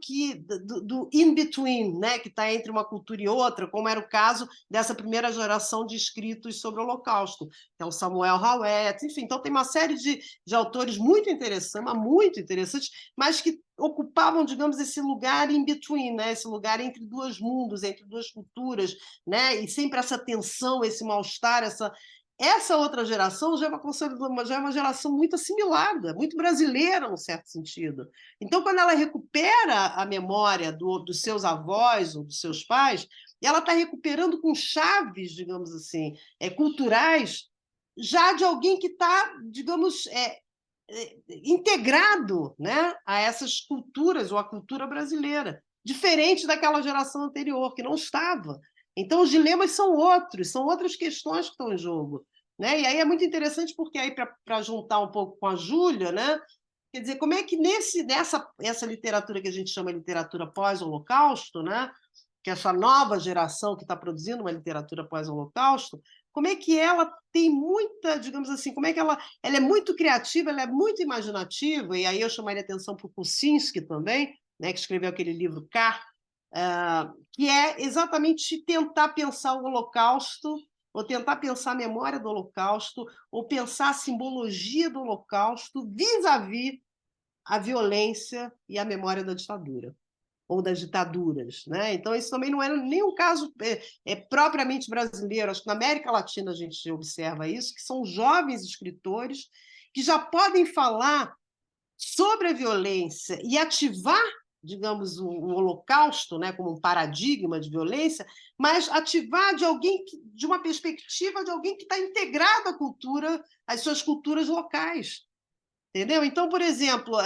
do in-between, né? Que está entre uma cultura e outra, como era o caso dessa primeira geração de escritos sobre o Holocausto, que é o Samuel Hauet, enfim. Então, tem uma série de autores muito interessantes, mas que ocupavam, digamos, esse lugar in-between, né? Esse lugar entre dois mundos, entre duas culturas, né? E sempre essa tensão, esse mal-estar, essa outra geração já é uma geração muito assimilada, muito brasileira, num certo sentido. Então, quando ela recupera a memória dos seus avós ou dos seus pais, ela está recuperando com chaves, digamos assim, culturais, já de alguém que está, digamos, integrado, né, a essas culturas, ou a cultura brasileira, diferente daquela geração anterior, que não estava. Então, os dilemas são outros, são outras questões que estão em jogo. Né? E aí é muito interessante, porque aí, para juntar um pouco com a Júlia, né? Quer dizer, como é que essa literatura que a gente chama de literatura pós-holocausto, né? Que é essa nova geração que está produzindo uma literatura pós-holocausto, como é que ela tem muita, digamos assim, como é que ela é muito criativa, ela é muito imaginativa, e aí eu chamaria atenção para o Kuczynski também, né, que escreveu aquele livro K, que é exatamente tentar pensar o Holocausto, ou tentar pensar a memória do Holocausto, ou pensar a simbologia do Holocausto vis-à-vis a violência e a memória da ditadura, ou das ditaduras. Né? Então, isso também não é nem um caso propriamente brasileiro. Acho que na América Latina a gente observa isso, que são jovens escritores que já podem falar sobre a violência e ativar digamos, o Holocausto, né, como um paradigma de violência, mas ativar de alguém de uma perspectiva de alguém que está integrado à cultura, às suas culturas locais. Entendeu? Então, por exemplo,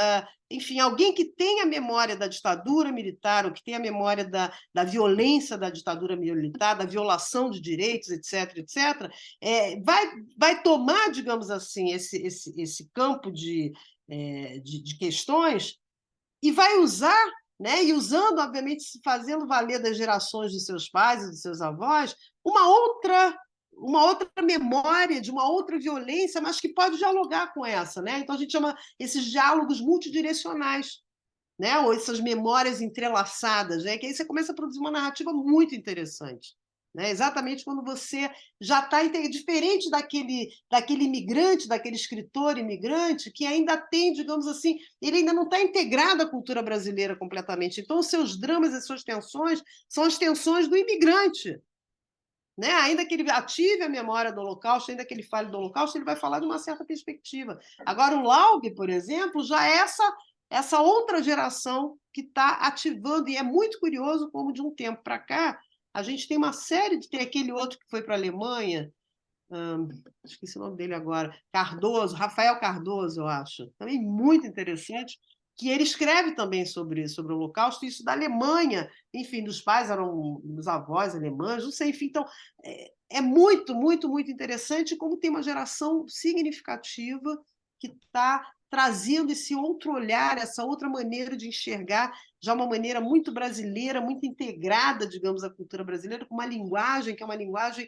enfim, alguém que tem a memória da ditadura militar, ou que tem a memória da violência da ditadura militar, da violação de direitos, etc., etc., vai tomar, digamos assim, esse campo de questões e vai usar, né, e usando, obviamente, se fazendo valer das gerações dos seus pais e dos seus avós, uma outra memória de uma outra violência, mas que pode dialogar com essa, né? Então a gente chama esses diálogos multidirecionais, né? Ou essas memórias entrelaçadas, né? Que aí você começa a produzir uma narrativa muito interessante, né? Exatamente quando você já está diferente daquele imigrante, daquele escritor imigrante que ainda tem, digamos assim, ele ainda não está integrado à cultura brasileira completamente. Então os seus dramas e suas tensões são as tensões do imigrante, né? Ainda que ele ative a memória do Holocausto, ainda que ele fale do Holocausto, ele vai falar de uma certa perspectiva. Agora, o Laub, por exemplo, já é essa outra geração que está ativando, e é muito curioso como, de um tempo para cá, a gente tem uma série tem aquele outro que foi para a Alemanha, esqueci o nome dele agora, Rafael Cardoso, eu acho, também muito interessante, que ele escreve também sobre o Holocausto, isso da Alemanha, enfim, dos pais eram os avós alemães, não sei, enfim, então é muito, muito, muito interessante como tem uma geração significativa que está trazendo esse outro olhar, essa outra maneira de enxergar, já uma maneira muito brasileira, muito integrada, digamos, à cultura brasileira, com uma linguagem que é uma linguagem,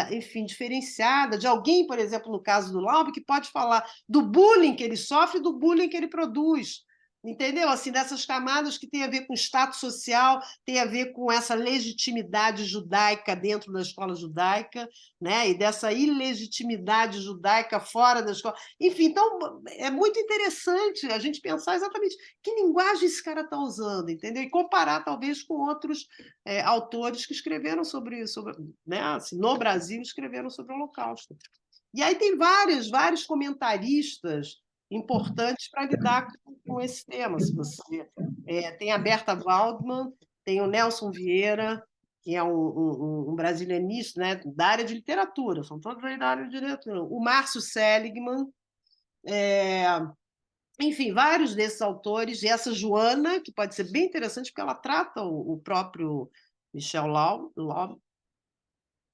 enfim, diferenciada, de alguém, por exemplo, no caso do Laub, que pode falar do bullying que ele sofre e do bullying que ele produz. Entendeu? Assim, dessas camadas que tem a ver com status social, tem a ver com essa legitimidade judaica dentro da escola judaica, né? E dessa ilegitimidade judaica fora da escola. Enfim, então é muito interessante a gente pensar exatamente que linguagem esse cara está usando, entendeu? E comparar, talvez, com outros autores que escreveram sobre né? Assim, no Brasil, escreveram sobre o Holocausto. E aí tem vários comentaristas importantes para lidar com esse tema. Se você tem a Berta Waldman, tem o Nelson Vieira, que é um brasilianista, né, da área de literatura, são todos aí da área de literatura. O Márcio Seligman, enfim, vários desses autores, e essa Joana, que pode ser bem interessante, porque ela trata o próprio Michel Laub.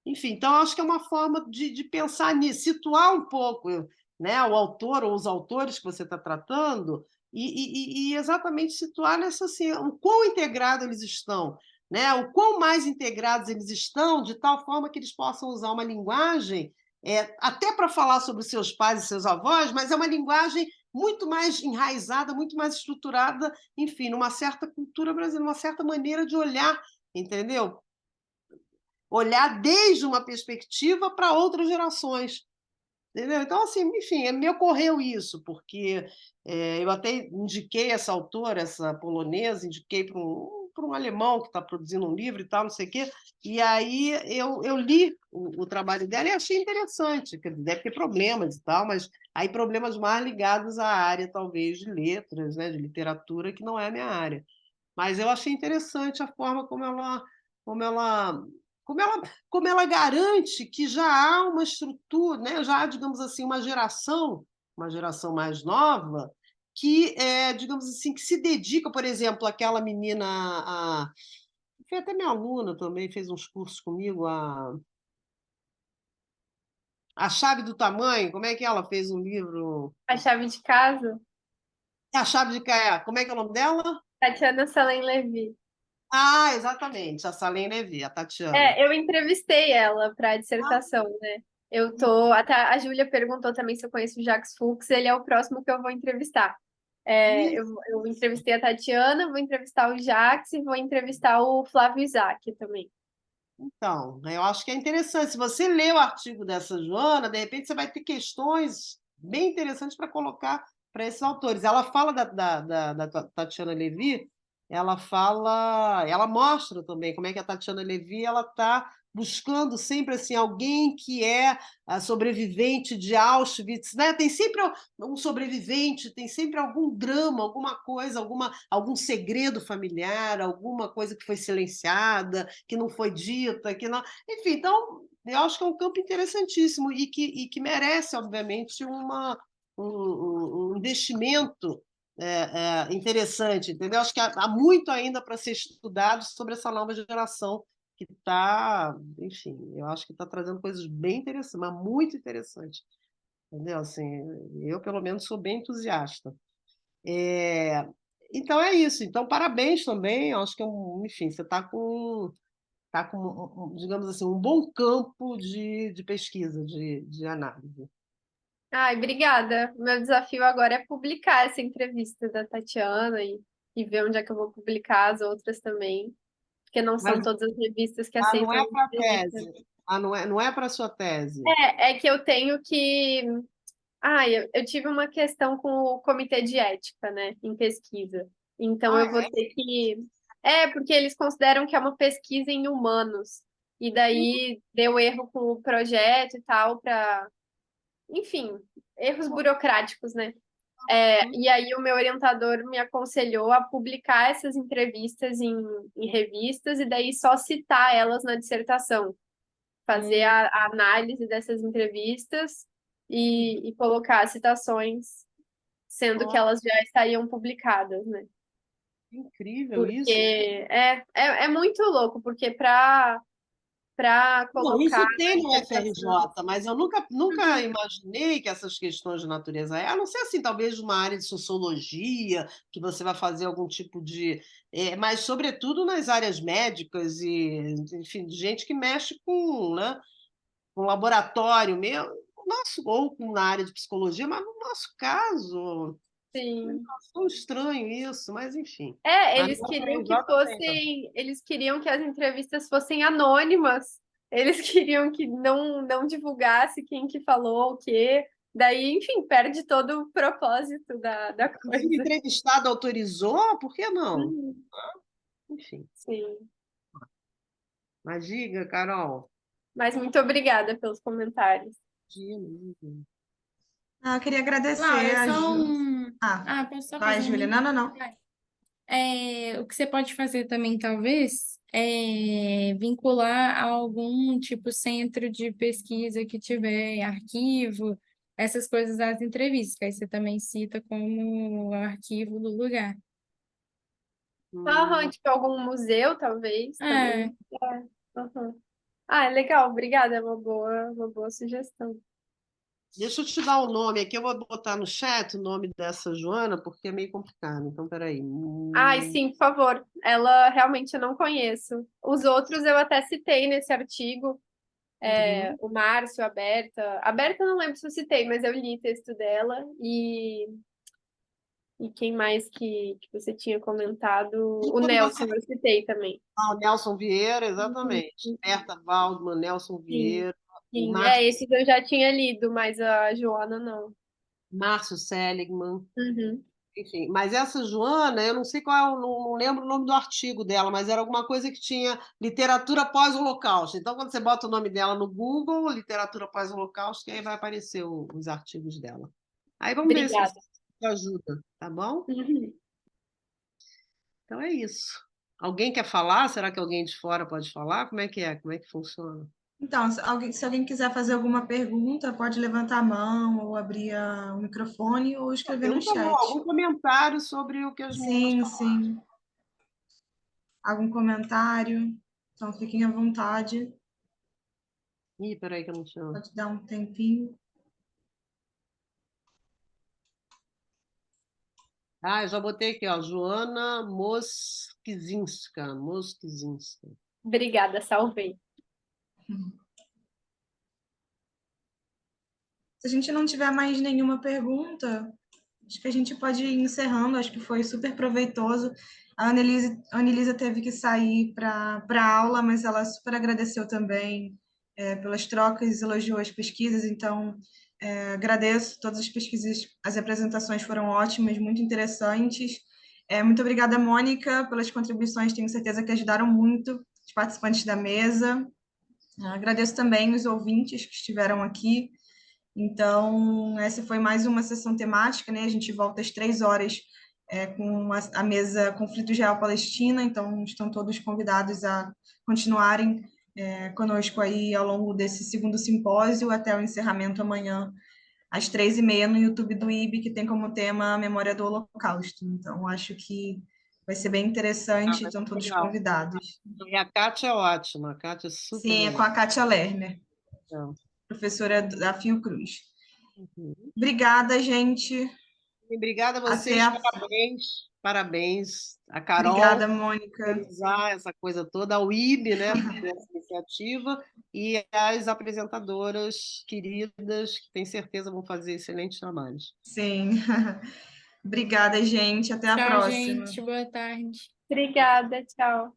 Enfim, então acho que é uma forma de pensar nisso, situar um pouco, né, o autor ou os autores que você está tratando e exatamente situar nessa assim, o quão integrados eles estão, né, o quão mais integrados eles estão, de tal forma que eles possam usar uma linguagem até para falar sobre seus pais e seus avós, mas é uma linguagem muito mais enraizada, muito mais estruturada, enfim, numa certa cultura brasileira, uma certa maneira de olhar, entendeu? Olhar desde uma perspectiva para outras gerações. Entendeu? Então, assim, enfim, me ocorreu isso, porque eu até indiquei essa autora, essa polonesa, indiquei para um alemão que está produzindo um livro e tal, não sei o quê, e aí eu li o trabalho dela e achei interessante, que deve ter problemas e tal, mas aí problemas mais ligados à área, talvez, de letras, né, de literatura, que não é a minha área. Mas eu achei interessante a forma como ela como ela garante que já há uma estrutura, né? Já há, digamos assim, uma geração mais nova, que, digamos assim, que se dedica, por exemplo, aquela menina, foi até minha aluna também, fez uns cursos comigo, a Chave do Tamanho, como é que ela fez um livro?
A chave de casa,
A Chave de Caia, como é que é o nome dela?
Tatiana Salem Levi.
Ah, exatamente, a Salem Levi, a Tatiana.
Eu entrevistei ela para a dissertação, né? Até a Júlia perguntou também se eu conheço o Jacques Fuchs, ele é o próximo que eu vou entrevistar. Eu entrevistei a Tatiana, vou entrevistar o Jacques e vou entrevistar o Flávio Isaac também.
Então, eu acho que é interessante. Se você lê o artigo dessa Joana, de repente você vai ter questões bem interessantes para colocar para esses autores. Ela fala da Tatiana Levi, ela mostra também como é que a Tatiana Levi ela está buscando sempre assim, alguém que é sobrevivente de Auschwitz, né? Tem sempre um sobrevivente, tem sempre algum drama, alguma coisa, algum segredo familiar, alguma coisa que foi silenciada, que não foi dita, que não... Enfim, então, eu acho que é um campo interessantíssimo e que merece, obviamente, um investimento interessante, entendeu? Acho que há muito ainda para ser estudado sobre essa nova geração que está, enfim, eu acho que está trazendo coisas bem interessantes, mas muito interessantes, entendeu? Assim, eu, pelo menos, sou bem entusiasta. Então, é isso. Então, parabéns também. Eu acho que, enfim, você está com digamos assim, um bom campo de pesquisa, de análise.
Ai, obrigada. Meu desafio agora é publicar essa entrevista da Tatiana e ver onde é que eu vou publicar as outras também, porque não são
Mas
todas as revistas que
não
aceitam
é
a
para
entrevista.
tese. Não é para sua tese.
É que eu tenho que. Ah, eu tive uma questão com o comitê de ética, né, em pesquisa. Então eu vou
É?
ter que. É, porque eles consideram que é uma pesquisa em humanos. E daí deu erro com o projeto e tal, para. Enfim, erros burocráticos, né? E aí o meu orientador me aconselhou a publicar essas entrevistas em revistas e daí só citar elas na dissertação, fazer a análise dessas entrevistas e colocar as citações, sendo que
Ó,
elas já estariam publicadas, né?
incrível
Porque
isso.
é muito louco, porque para
Não,
colocar
isso
na
tem no
dissertação.
FRJ, mas eu nunca imaginei que essas questões de natureza, a não ser assim, talvez uma área de sociologia, que você vai fazer algum tipo de. Mas, sobretudo, nas áreas médicas e, enfim, de gente que mexe com, né, com laboratório mesmo, ou na área de psicologia, mas no nosso caso,
Sim.
é tão estranho isso, mas enfim. Mas
Eles
no
queriam que
FRJ tem.
fossem, eles queriam que as entrevistas fossem anônimas. Eles queriam que não divulgasse quem que falou o quê. Daí, enfim, perde todo o propósito da
Mas o
coisa.
entrevistado autorizou? Por que não?
Uhum.
Enfim.
Sim.
Mas diga, Carol.
Mas muito obrigada pelos comentários.
Diga.
Eu queria agradecer
Laura,
a
só
Ju.
um.
Ah,
Ah, posso só
vai,
fazer um
Júlia.
link?
Não, não, não.
O que você pode fazer também, talvez, é vincular a algum tipo centro de pesquisa que tiver arquivo, essas coisas das entrevistas, que aí você também cita como arquivo do lugar.
Aham,
Hum,
tipo, algum museu, talvez,
É,
também. Aham. Ah, é legal, obrigada, é uma boa sugestão.
Deixa eu te dar o nome aqui. Eu vou botar no chat o nome dessa Joana, porque é meio complicado. Então, peraí.
Ai, sim, por favor. Ela realmente eu não conheço. Os outros eu até citei nesse artigo.
Uhum.
O Márcio, a Berta. A Berta eu não lembro se eu citei, mas eu li o texto dela. E quem mais que você tinha comentado?
E
O
quando você
Nelson eu citei também.
fala o Nelson Vieira,
Uhum.
exatamente. Berta Waldman, Nelson
Sim,
Vieira, o
sim. Esses eu já tinha lido, mas a Joana não.
Márcio Seligman.
Uhum.
Enfim, mas essa Joana, eu não sei qual é, não lembro o nome do artigo dela, mas era alguma coisa que tinha literatura pós-Holocausto. Então, quando você bota o nome dela no Google, literatura pós-Holocausto, que aí vai aparecer os artigos dela. Aí vamos ver se isso
Obrigada.
te ajuda, tá bom?
Uhum.
Então é isso. Alguém quer falar? Será que alguém de fora pode falar? Como é que é? Como é que funciona?
Então, se alguém quiser fazer alguma pergunta, pode levantar a mão ou abrir o microfone ou escrever no
Pergunta não,
chat.
algum comentário sobre o que as meninas
Sim,
falaram.
sim. Algum comentário? Então, fiquem à vontade.
Ih, peraí que eu não tinha.
Pode dar um tempinho.
Ah, eu já botei aqui, ó, Joana Moskizinska. Moskizinska.
Obrigada, salvei.
Se a gente não tiver mais nenhuma pergunta, acho que a gente pode ir encerrando. Acho que foi super proveitoso. A Annelise teve que sair para a aula, mas ela super agradeceu também pelas trocas, elogiou as pesquisas. Então, agradeço todas as pesquisas, as apresentações foram ótimas, muito interessantes. Muito obrigada, Mônica, pelas contribuições. Tenho certeza que ajudaram muito os participantes da mesa. Agradeço também os ouvintes que estiveram aqui. Então, essa foi mais uma sessão temática, né? A gente volta às 3 horas com a mesa Conflito Israel-Palestina, então estão todos convidados a continuarem conosco aí ao longo desse segundo simpósio, até o encerramento amanhã, às 3h30, no YouTube do IB, que tem como tema a memória do Holocausto. Então, acho que vai ser bem interessante,
Vai
estão
ser
todos
legal.
convidados.
E a Kátia é ótima, a Kátia é super
Sim, é com a Kátia Lerner,
legal.
professora da Fiocruz.
Uhum.
Obrigada, gente.
Obrigada a vocês, parabéns, parabéns. A Carol,
Obrigada, Mônica.
organizar essa coisa toda, ao IB, né, por essa iniciativa, e as apresentadoras queridas, que tenho certeza vão fazer excelentes trabalhos.
Sim. Obrigada, gente. Até a
Tchau,
próxima.
gente. Boa tarde.
Obrigada, tchau.